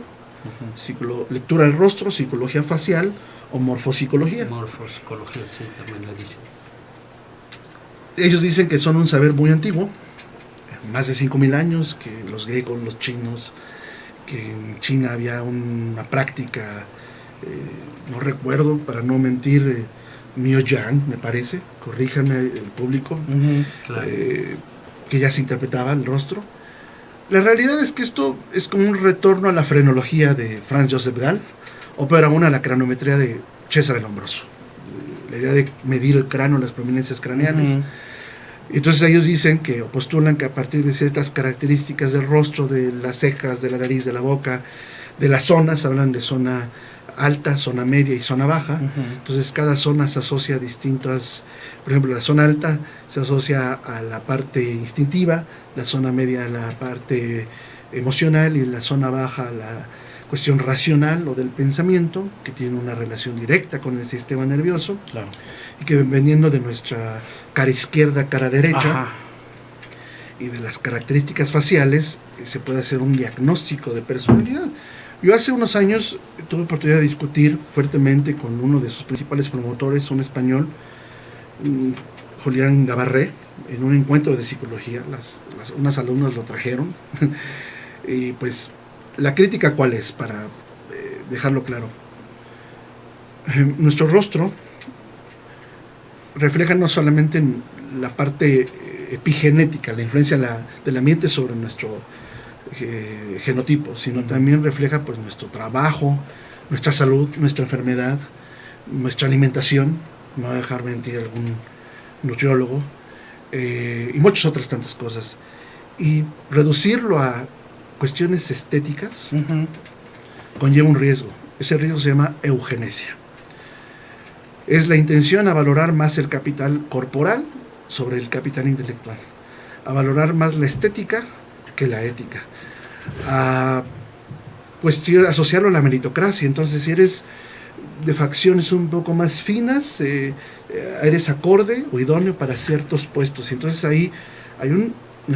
lectura del rostro, psicología facial o morfopsicología. Morfopsicología, sí, también le dicen. Ellos dicen que son un saber muy antiguo, más de 5.000 años, que los griegos, los chinos, que en China había una práctica, no recuerdo, para no mentir, Miao-yang, me parece, corríjanme el público, Claro. que ya se interpretaba el rostro. La realidad es que esto es como un retorno a la frenología de Franz Joseph Gall, o peor aún a la cranometría de César el Lombroso. La idea de medir el cráneo, las prominencias craneales. Entonces ellos dicen que, o postulan que a partir de ciertas características del rostro, de las cejas, de la nariz, de la boca, de las zonas, hablan de zona alta, zona media y zona baja. Entonces cada zona se asocia a distintas, por ejemplo, la zona alta se asocia a la parte instintiva, la zona media a la parte emocional y la zona baja a la cuestión racional o del pensamiento, que tiene una relación directa con el sistema nervioso. Claro. Y que dependiendo de nuestra cara izquierda, cara derecha, Ajá. y de las características faciales, se puede hacer un diagnóstico de personalidad. Yo hace unos años tuve oportunidad de discutir fuertemente con uno de sus principales promotores, un español, Julián Gabarré, en un encuentro de psicología. Unas alumnas lo trajeron. Y pues, ¿la crítica cuál es? Para dejarlo claro. Nuestro rostro refleja no solamente en la parte epigenética, la influencia del ambiente sobre nuestro genotipo, sino también refleja pues nuestro trabajo, nuestra salud, nuestra enfermedad, nuestra alimentación, no voy a dejar mentir algún nutriólogo, y muchas otras tantas cosas. Y reducirlo a cuestiones estéticas conlleva un riesgo. Ese riesgo se llama eugenesia. Es la intención a valorar más el capital corporal sobre el capital intelectual, a valorar más la estética que la ética, a asociarlo a la meritocracia. Entonces, si eres de facciones un poco más finas, eres acorde o idóneo para ciertos puestos. Entonces ahí hay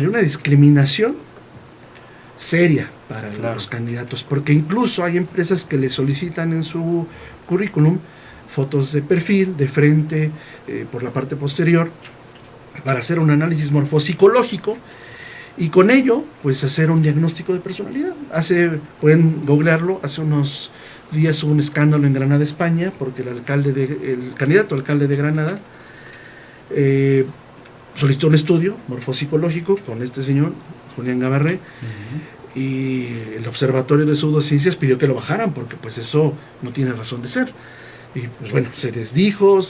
una discriminación seria para los candidatos, porque incluso hay empresas que le solicitan en su currículum fotos de perfil, de frente, por la parte posterior, para hacer un análisis morfopsicológico y con ello pues hacer un diagnóstico de personalidad. Pueden googlearlo, hace unos días hubo un escándalo en Granada, España, porque el candidato alcalde de Granada solicitó un estudio morfopsicológico con este señor, Julián Gabarré, y el Observatorio de Pseudociencias pidió que lo bajaran, porque pues eso no tiene razón de ser. Y pues bueno, se desdijo,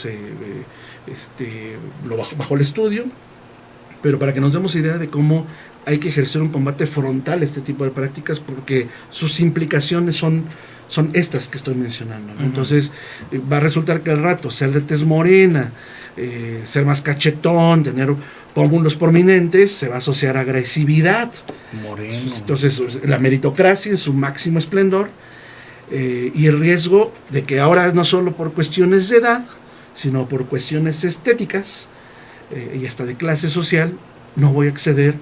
lo bajó el estudio, pero para que nos demos idea de cómo hay que ejercer un combate frontal a este tipo de prácticas, porque sus implicaciones son estas que estoy mencionando, ¿no? Entonces va a resultar que al rato ser de tez morena, ser más cachetón, tener pómulos prominentes, se va a asociar a agresividad. Moreno. Entonces la meritocracia en su máximo esplendor, y el riesgo de que ahora no solo por cuestiones de edad, sino por cuestiones estéticas y hasta de clase social, no voy a acceder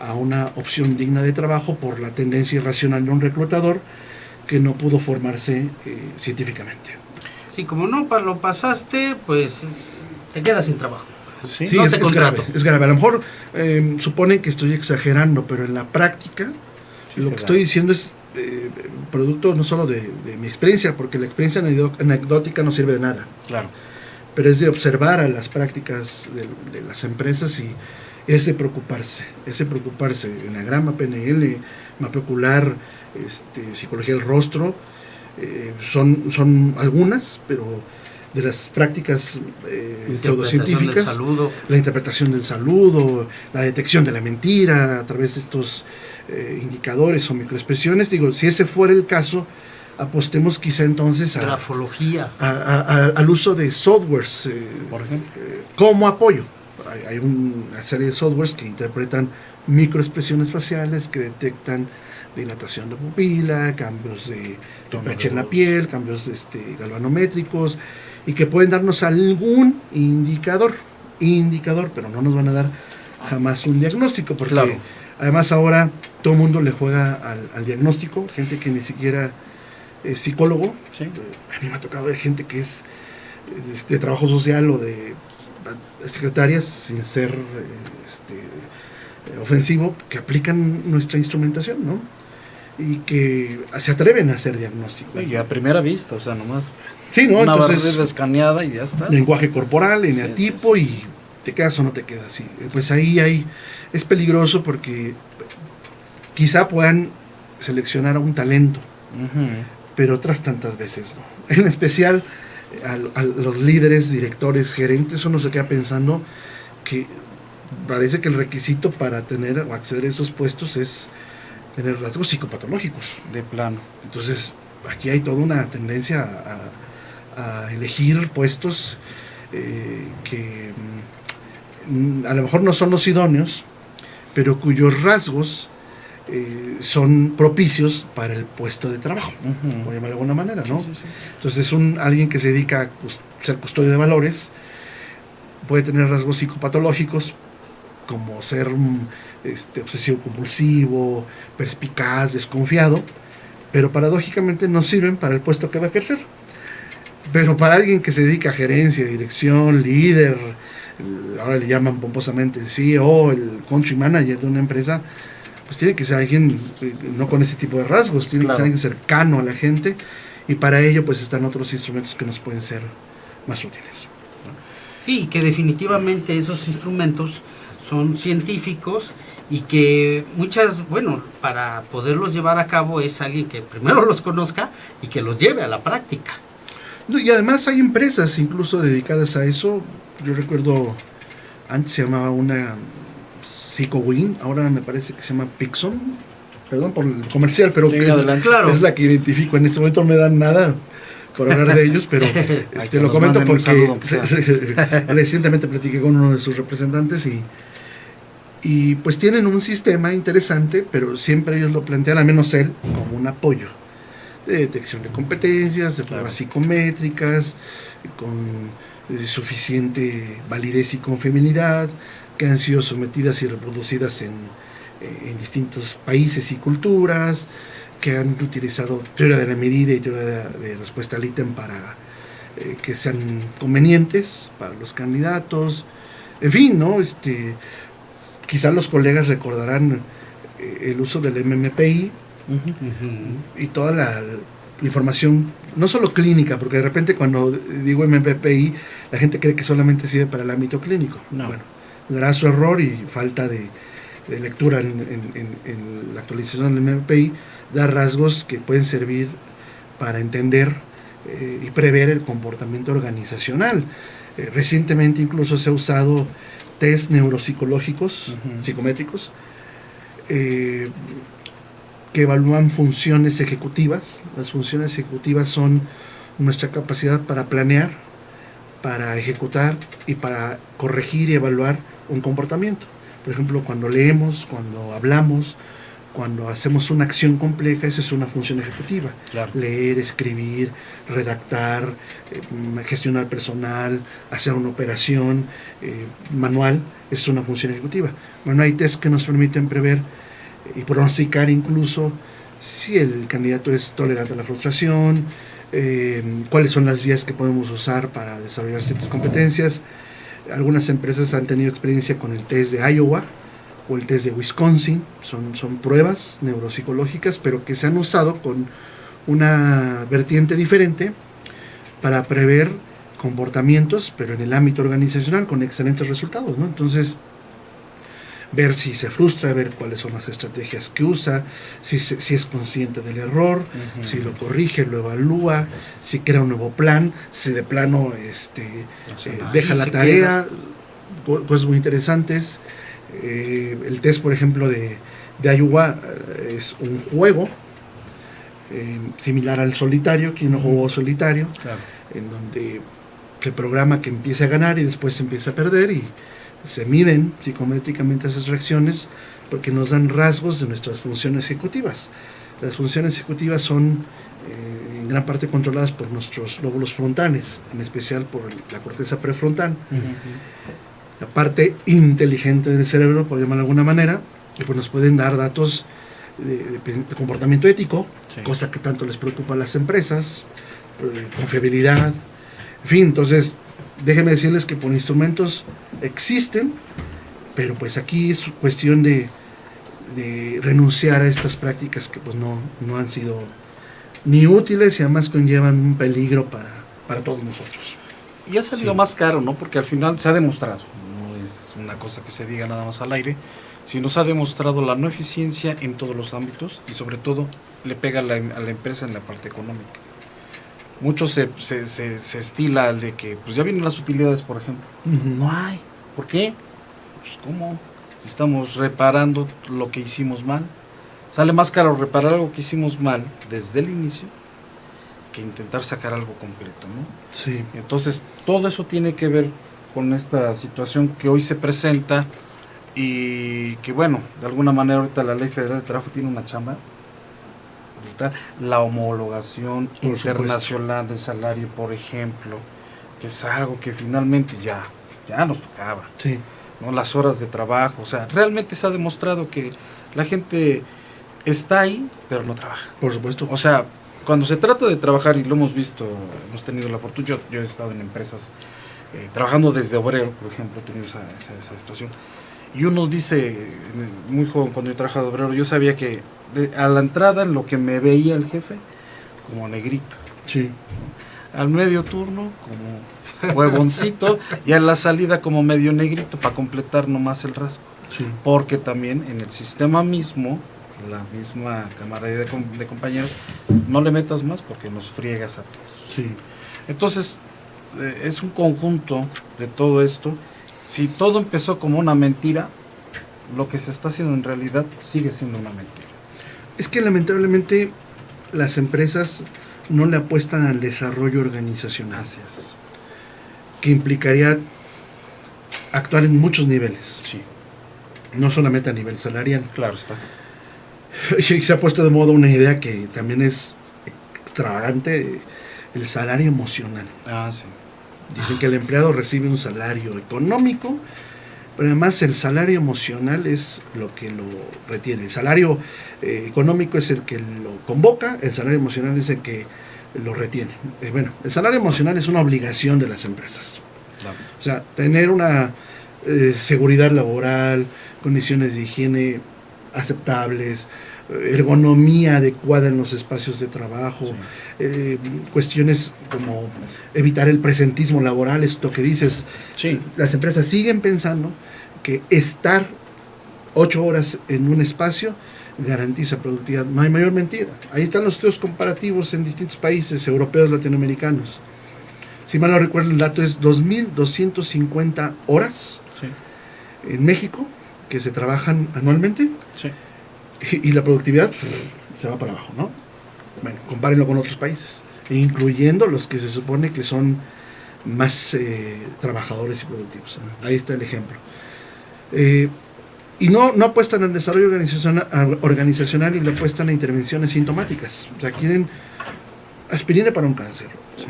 a una opción digna de trabajo por la tendencia irracional de un reclutador que no pudo formarse científicamente. Sí, como no lo pasaste, pues te quedas sin trabajo. Sí, Sí, no es te grave, contrato. es grave. A lo mejor suponen que estoy exagerando, pero en la práctica Sí, lo se que da. estoy diciendo es producto no solo de mi experiencia, porque la experiencia anecdótica no sirve de nada, Claro. pero es de observar a las prácticas de las empresas y es de preocuparse. Enagrama, PNL, mapa ocular, psicología del rostro, son algunas, pero de las prácticas pseudocientíficas, la interpretación del saludo, la detección de la mentira a través de estos indicadores o microexpresiones. Digo, si ese fuera el caso, apostemos quizá entonces Grafología. al uso de softwares, Por ejemplo. como apoyo. Hay una serie de softwares que interpretan microexpresiones faciales, que detectan dilatación de pupila, cambios de pH en la piel, cambios galvanométricos, y que pueden darnos algún indicador, pero no nos van a dar jamás un diagnóstico, porque Claro. además ahora todo el mundo le juega al diagnóstico, gente que ni siquiera es psicólogo. Sí. A mí me ha tocado ver gente que es de trabajo social o de secretarias, sin ser ofensivo, que aplican nuestra instrumentación, ¿no? Y que se atreven a hacer diagnóstico. Y a primera vista, o sea, nomás Sí, ¿no? una Entonces, barrera escaneada y ya estás. lenguaje corporal, eneatipo, Sí, sí, sí, y te quedas o no te quedas. Sí. Pues ahí es peligroso porque quizá puedan seleccionar a un talento, Ujú. pero otras tantas veces no. En especial a los líderes, directores, gerentes, uno se queda pensando que parece que el requisito para tener o acceder a esos puestos es tener rasgos psicopatológicos. De plano. Entonces, aquí hay toda una tendencia a elegir puestos que a lo mejor no son los idóneos, pero cuyos rasgos son propicios para el puesto de trabajo, Ujú. por llamarlo de alguna manera, ¿no? Sí, sí, sí. Entonces, alguien que se dedica a ser custodio de valores puede tener rasgos psicopatológicos, como ser obsesivo compulsivo, perspicaz, desconfiado, pero paradójicamente no sirven para el puesto que va a ejercer. Pero para alguien que se dedica a gerencia, dirección, líder, ahora le llaman pomposamente el CEO, el country manager de una empresa, pues tiene que ser alguien no con ese tipo de rasgos, tiene que ser alguien cercano a la gente, y para ello pues están otros instrumentos que nos pueden ser más útiles. Sí, que definitivamente esos instrumentos son científicos y que para poderlos llevar a cabo es alguien que primero los conozca y que los lleve a la práctica. Y además hay empresas incluso dedicadas a eso. Yo recuerdo, antes se llamaba una PsychoWin, ahora me parece que se llama Pixon, perdón por el comercial, pero Sí, que adelante. Claro. es la que identifico. En este momento no me dan nada por hablar de ellos, pero que lo nos comento manden un saludo, porque aunque sea. recientemente platiqué con uno de sus representantes y pues tienen un sistema interesante, pero siempre ellos lo plantean, al menos él, como un apoyo de detección de competencias, de pruebas psicométricas, con suficiente validez y confiabilidad, que han sido sometidas y reproducidas en distintos países y culturas, que han utilizado teoría de la medida y teoría de respuesta al ítem para que sean convenientes para los candidatos. En fin, ¿no? Quizás los colegas recordarán el uso del MMPI y toda la información, no solo clínica, porque de repente cuando digo MMPI, la gente cree que solamente sirve para el ámbito clínico. No. Bueno, dará su error y falta de lectura en la actualización del MMPI, da rasgos que pueden servir para entender y prever el comportamiento organizacional. Recientemente incluso se ha usado test neuropsicológicos, psicométricos, que evalúan funciones ejecutivas. Las funciones ejecutivas son nuestra capacidad para planear, para ejecutar y para corregir y evaluar un comportamiento. Por ejemplo, cuando leemos, cuando hablamos, cuando hacemos una acción compleja, esa es una función ejecutiva. Claro. Leer, escribir, redactar, gestionar personal, hacer una operación manual, es una función ejecutiva. Bueno, hay test que nos permiten prever y pronosticar incluso si el candidato es tolerante a la frustración, cuáles son las vías que podemos usar para desarrollar ciertas competencias. Algunas empresas han tenido experiencia con el test de Iowa o el test de Wisconsin, son pruebas neuropsicológicas, pero que se han usado con una vertiente diferente para prever comportamientos, pero en el ámbito organizacional con excelentes resultados, ¿no? Entonces, ver si se frustra, ver cuáles son las estrategias que usa, si es consciente del error, si lo corrige, lo evalúa, si crea un nuevo plan, si de plano deja la tarea, cosas muy interesantes. El test, por ejemplo, de Iowa es un juego similar al solitario, quien no jugó solitario, Claro. en donde se programa que empiece a ganar y después se empieza a perder y se miden psicométricamente esas reacciones porque nos dan rasgos de nuestras funciones ejecutivas. Las funciones ejecutivas son en gran parte controladas por nuestros lóbulos frontales, en especial por la corteza prefrontal, la parte inteligente del cerebro, por llamarlo de alguna manera, que pues nos pueden dar datos de comportamiento ético, Sí. cosa que tanto les preocupa a las empresas, confiabilidad, en fin. Entonces déjenme decirles que por instrumentos existen, pero pues aquí es cuestión de renunciar a estas prácticas que pues no han sido ni útiles y además conllevan un peligro para todos nosotros. Y ha salido Sí. más caro, ¿no? Porque al final se ha demostrado, no es una cosa que se diga nada más al aire, sino se ha demostrado la no eficiencia en todos los ámbitos y sobre todo le pega a la empresa en la parte económica. Mucho se estila el de que pues ya vienen las utilidades, por ejemplo. No hay. ¿Por qué? Pues ¿cómo? Si estamos reparando lo que hicimos mal. Sale más caro reparar algo que hicimos mal desde el inicio que intentar sacar algo completo, ¿no? Sí. Entonces, todo eso tiene que ver con esta situación que hoy se presenta y que, bueno, de alguna manera ahorita la Ley Federal de Trabajo tiene una chamba brutal. La homologación Por internacional del salario, por ejemplo, que es algo que finalmente ya nos tocaba, Sí. ¿no? Las horas de trabajo, o sea, realmente se ha demostrado que la gente está ahí, pero no trabaja. Por supuesto. O sea, cuando se trata de trabajar, y lo hemos visto, hemos tenido la oportunidad, yo he estado en empresas, trabajando desde obrero, por ejemplo, he tenido esa situación, y uno dice, muy joven, cuando yo trabajaba de obrero, yo sabía que a la entrada, en lo que me veía el jefe, como negrito, Sí. al medio turno, como huevoncito, y a la salida como medio negrito, para completar nomás el rasgo. Sí. Porque también en el sistema mismo, la misma camaradería de compañeros, no le metas más porque nos friegas a todos. Sí. Entonces, es un conjunto de todo esto. Si todo empezó como una mentira, lo que se está haciendo en realidad sigue siendo una mentira. Es que lamentablemente las empresas no le apuestan al desarrollo organizacional, Gracias. que implicaría actuar en muchos niveles, Sí, no solamente a nivel salarial. claro está. Y se ha puesto de moda una idea que también es extravagante, el salario emocional. Ah, sí. Dicen que el empleado recibe un salario económico, pero además el salario emocional es lo que lo retiene. El salario económico es el que lo convoca, el salario emocional es el que lo retiene. Bueno, el salario emocional es una obligación de las empresas. Claro. O sea, tener una seguridad laboral, condiciones de higiene aceptables, ergonomía adecuada en los espacios de trabajo, Sí. cuestiones como evitar el presentismo laboral, esto que dices. Sí. Las empresas siguen pensando que estar 8 horas en un espacio garantiza productividad. No hay mayor mentira. Ahí están los estudios comparativos en distintos países europeos, latinoamericanos. Si mal no recuerdo, el dato es 2.250 horas Sí. en México que se trabajan anualmente. Sí. Y la productividad se va para abajo, ¿no? Bueno, compárenlo con otros países, incluyendo los que se supone que son más trabajadores y productivos. Ahí está el ejemplo. Y no apuestan al desarrollo organizacional y le apuestan a intervenciones sintomáticas. O sea, quieren aspirina para un cáncer, Sí.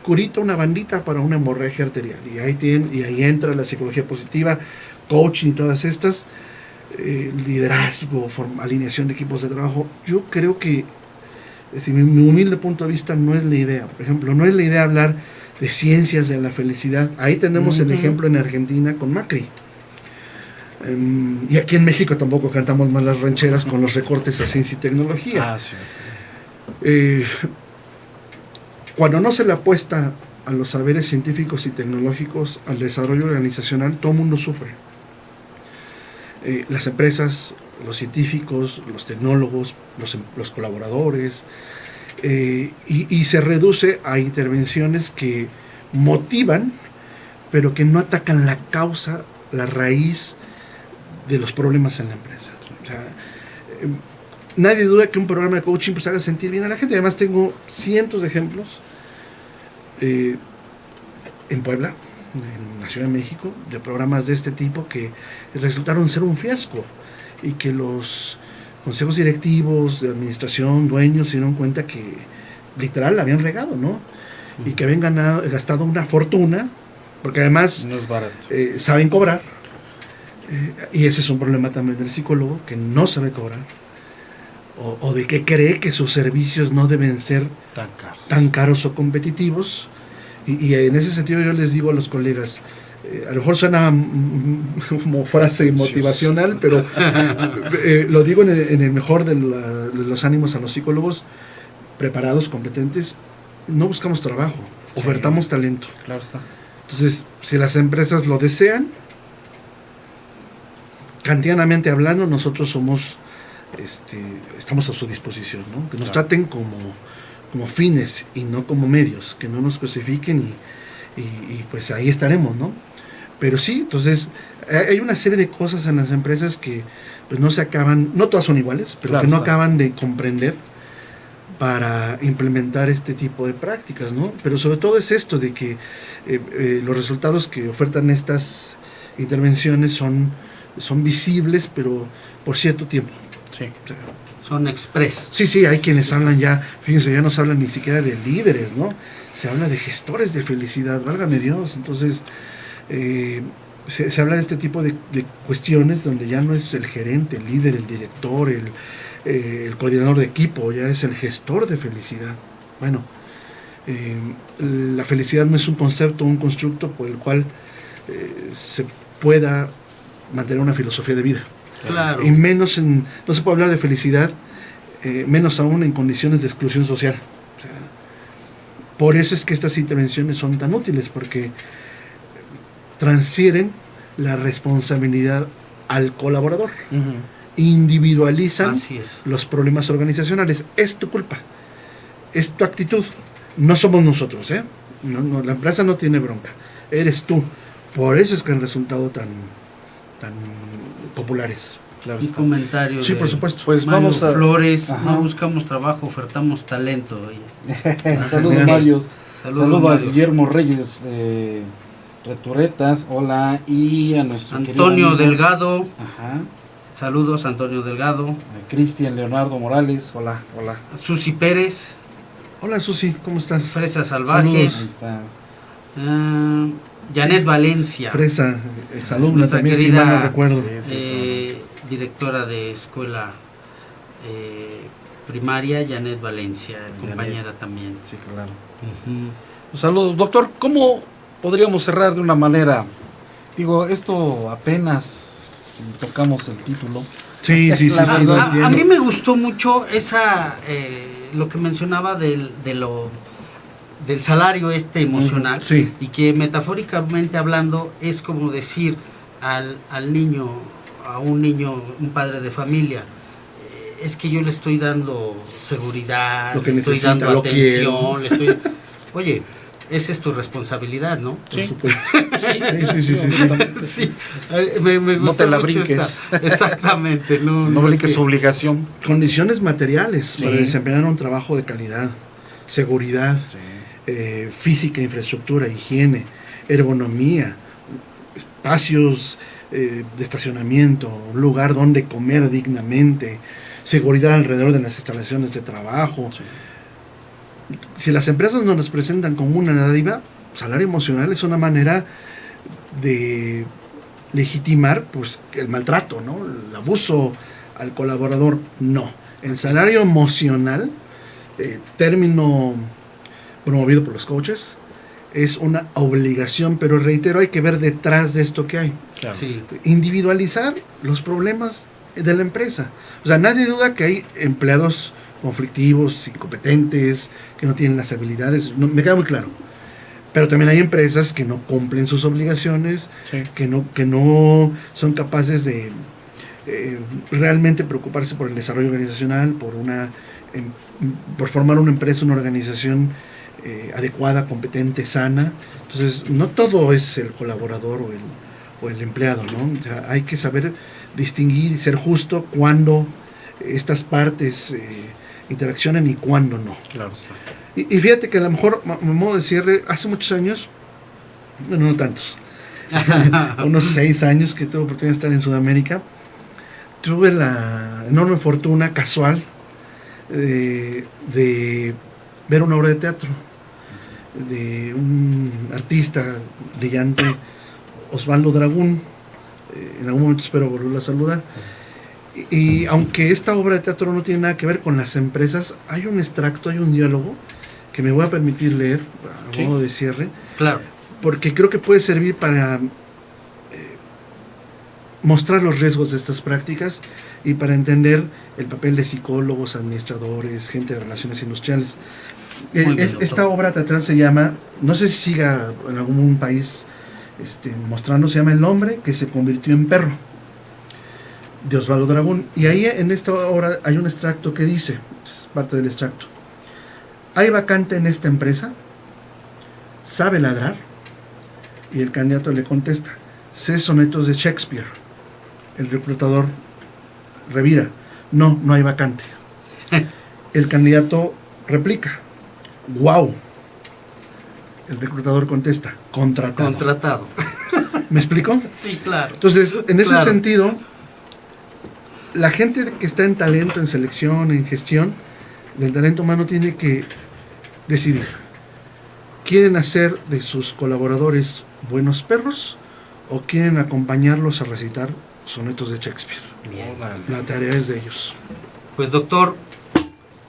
curita, una bandita para una hemorragia arterial. Y ahí entra la psicología positiva, coaching y todas estas. Liderazgo, alineación de equipos de trabajo. Yo creo que, desde mi humilde punto de vista, no es la idea. Por ejemplo, no es la idea hablar de ciencias de la felicidad. Ahí tenemos el ejemplo en Argentina con Macri. Y aquí en México tampoco cantamos más las rancheras con los recortes a ciencia y tecnología. Ah, sí. Cuando no se le apuesta a los saberes científicos y tecnológicos, al desarrollo organizacional, todo el mundo sufre. Las empresas, los científicos, los tecnólogos, los colaboradores, y se reduce a intervenciones que motivan, pero que no atacan la causa, la raíz de los problemas en la empresa. O sea, nadie duda que un programa de coaching pues haga sentir bien a la gente. Además tengo cientos de ejemplos en Puebla, en la Ciudad de México, de programas de este tipo que resultaron ser un fiasco y que los consejos directivos de administración, dueños, se dieron cuenta que literal la habían regado, ¿no? Y que habían gastado una fortuna, porque además No es barato. saben cobrar, y ese es un problema también del psicólogo, que no sabe cobrar, o de que cree que sus servicios no deben ser Tan caro. tan caros o competitivos, y en ese sentido yo les digo a los colegas, a lo mejor suena como frase motivacional, pero lo digo en el mejor de los ánimos a los psicólogos preparados, competentes. No buscamos trabajo, ofertamos talento. Claro está. Entonces, si las empresas lo desean, kantianamente hablando, nosotros estamos a su disposición, ¿no? Que nos Claro. traten como fines y no como medios, que no nos crucifiquen y pues ahí estaremos, ¿no? Pero sí, entonces hay una serie de cosas en las empresas que pues no se acaban, no todas son iguales, pero Claro, que no claro. acaban de comprender para implementar este tipo de prácticas, ¿no? Pero sobre todo es esto de que los resultados que ofertan estas intervenciones son visibles, pero por cierto tiempo. Sí. O sea, Son express. sí, hay quienes hablan ya, fíjense, ya no se habla ni siquiera de líderes, ¿no? Se habla de gestores de felicidad, válgame Dios. Entonces, se habla de este tipo de cuestiones donde ya no es el gerente, el líder, el director, el coordinador de equipo, ya es el gestor de felicidad. Bueno, la felicidad no es un concepto, un constructo por el cual se pueda mantener una filosofía de vida. Claro. Y menos no se puede hablar de felicidad, menos aún en condiciones de exclusión social. O sea, por eso es que estas intervenciones son tan útiles, porque transfieren la responsabilidad al colaborador, individualizan Así es. los problemas organizacionales. Es tu culpa, es tu actitud, no somos nosotros, ¿eh? No, la empresa no tiene bronca, eres tú. Por eso es que han resultado tan populares. Claro Un está. comentario. Sí, de por supuesto. Pues Mario vamos a... Flores, Ajá. no buscamos trabajo, ofertamos talento. Oye. Saludos, Mira. Mario. Saludos, Saludo a Mario. Guillermo Reyes Returetas. Hola. Y a nuestro querido Antonio amigo- Delgado, Ajá. saludos Antonio Delgado. A Cristian Leonardo Morales. Hola. Susi Pérez, Hola Susi, ¿cómo estás? Fresa Salvaje. Saludos. Ahí está. Janet Valencia, Fresa, alumna Nuestra también, si querida- mal no recuerdo. Sí, directora de escuela primaria, Janet Valencia, compañera también. Sí, claro. Ujú. Pues, saludos, doctor. ¿Cómo podríamos cerrar de una manera? Digo, esto apenas si tocamos el título. Sí, La lo verdad. A entiendo. mí me gustó mucho lo que mencionaba del salario emocional, Sí. y que metafóricamente hablando es como decir al niño, a un niño, un padre de familia, es que yo le estoy dando seguridad, Lo que le estoy necesita, dando lo atención, le estoy... Oye, esa es tu responsabilidad, ¿no? Por Sí. supuesto. Sí. Sí, me No gustó te la mucho brinques. exactamente. No es brinques que- tu obligación. Condiciones materiales Sí. para desempeñar un trabajo de calidad, seguridad, física, infraestructura, higiene, ergonomía, espacios de estacionamiento, un lugar donde comer dignamente, seguridad alrededor de las instalaciones de trabajo. Sí. Si las empresas nos las presentan como una dádiva, salario emocional es una manera de legitimar pues el maltrato, ¿no? El abuso al colaborador. No, el salario emocional, término promovido por los coaches, es una obligación, pero reitero, hay que ver detrás de esto que hay. Claro. Sí, Individualizar los problemas de la empresa. O sea, nadie duda que hay empleados conflictivos, incompetentes, que no tienen las habilidades, me queda muy claro. Pero también hay empresas que no cumplen sus obligaciones, Sí. que no son capaces de realmente preocuparse por el desarrollo organizacional, por formar una empresa, una organización adecuada, competente, sana. Entonces, no todo es el colaborador o el empleado, ¿no? O sea, hay que saber distinguir y ser justo cuando estas partes interaccionen y cuándo no. Claro está. Y fíjate que a lo mejor, a modo de cierre, hace muchos años, bueno, no tantos, unos 6 años que tuve oportunidad de estar en Sudamérica, tuve la enorme fortuna casual de ver una obra de teatro de un artista brillante, Osvaldo Dragún. En algún momento espero volverlo a saludar. Y aunque esta obra de teatro no tiene nada que ver con las empresas, hay un extracto, hay un diálogo que me voy a permitir leer a modo de cierre, Claro. porque creo que puede servir para mostrar los riesgos de estas prácticas y para entender el papel de psicólogos, administradores, gente de relaciones industriales. Muy bien, Esta obra teatral se llama, no sé si siga en algún país mostrando, se llama El hombre que se convirtió en perro, de Osvaldo Dragún. Y ahí en esta obra hay un extracto que dice, es parte del extracto: ¿hay vacante en esta empresa? ¿Sabe ladrar? Y el candidato le contesta: sé sonetos de Shakespeare. El reclutador revira: no, no hay vacante. El candidato replica: wow. El reclutador contesta: contratado. Contratado. ¿Me explico? Sí, claro. Entonces, en ese Claro. sentido, la gente que está en talento, en selección, en gestión del talento humano tiene que decidir: ¿quieren hacer de sus colaboradores buenos perros o quieren acompañarlos a recitar sonetos de Shakespeare? Bien. La tarea es de ellos. Pues doctor,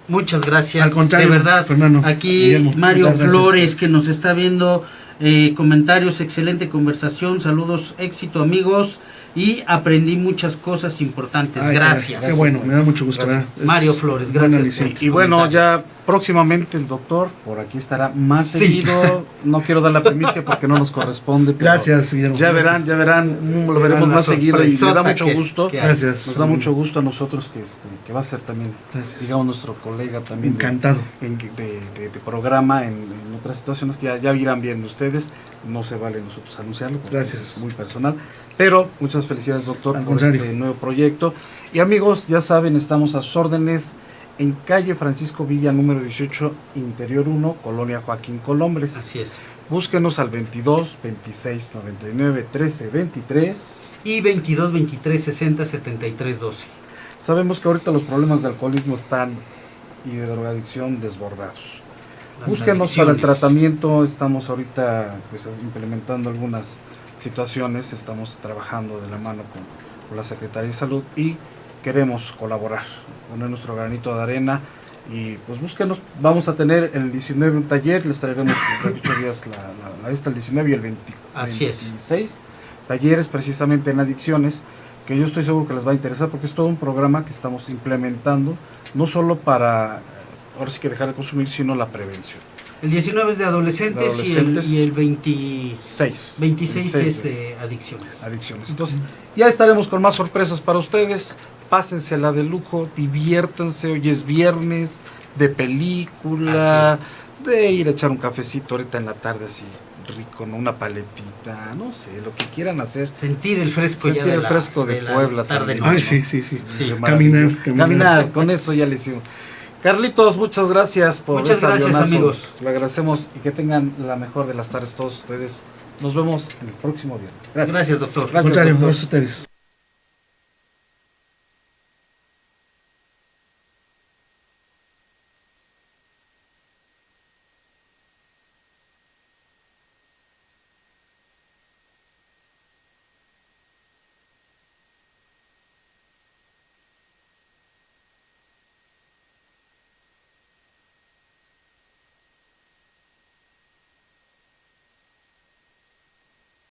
muchas gracias. Al contrario, de verdad, Fernando, aquí Guillermo, Mario muchas gracias. Flores, que nos está viendo, comentarios, excelente conversación, saludos, éxito amigos, y aprendí muchas cosas importantes. Ay, Gracias. Qué bueno, me da mucho gusto. Gracias. ¿verdad? Es Mario Flores, buen gracias. aliciente. Y bueno, comentarios. ya próximamente el doctor por aquí estará más Sí. seguido. No quiero dar la primicia porque no nos corresponde. Pero Gracias, Guillermo. Ya gracias. verán, lo veremos Una más seguido y me da sorpresota mucho gusto. que hay. Gracias. Nos da mucho gusto a nosotros que va a ser también, Gracias. digamos, nuestro colega también Encantado. de programa en otras situaciones que ya irán viendo ustedes. No se vale nosotros anunciarlo porque Gracias. es muy personal. Pero muchas felicidades, doctor, Al por contrario. este nuevo proyecto. Y amigos, ya saben, estamos a sus órdenes en calle Francisco Villa, número 18, Interior 1, Colonia Joaquín Colombres. Así es. Búsquenos al 22 26 99 13 23. Y 22 23 60 73 12. Sabemos que ahorita los problemas de alcoholismo están y de drogadicción desbordados. Las Búsquenos para el adicciones. tratamiento. Estamos ahorita pues implementando algunas situaciones, estamos trabajando de la mano con la Secretaría de Salud y queremos colaborar, poner nuestro granito de arena y pues búsquenos. Vamos a tener el 19 un taller, les traeremos los 8 días el 19 y el 20, Así es. 26 talleres precisamente en adicciones, que yo estoy seguro que les va a interesar porque es todo un programa que estamos implementando, no solo para ahora sí que dejar de consumir, sino la prevención. El 19 es de adolescentes, De adolescentes. y el 26 26 es de adicciones. adicciones. Entonces, ya estaremos con más sorpresas para ustedes. Pásensela de lujo, diviértanse. Hoy es viernes de película, Así de ir a echar un cafecito ahorita en la tarde así rico, ¿no? Una paletita, no sé, lo que quieran hacer. Sentir el fresco Sentir ya de el la, fresco de la Puebla tarde también. Ay, noche. sí. Sí. De maravilla. Caminar. Con eso ya le hicimos. Carlitos, muchas gracias por Muchas ese gracias, avionazo. amigos. Lo agradecemos y que tengan la mejor de las tardes todos ustedes. Nos vemos en el próximo viernes. Gracias, doctor. Gracias, Contrario, doctor. a ustedes.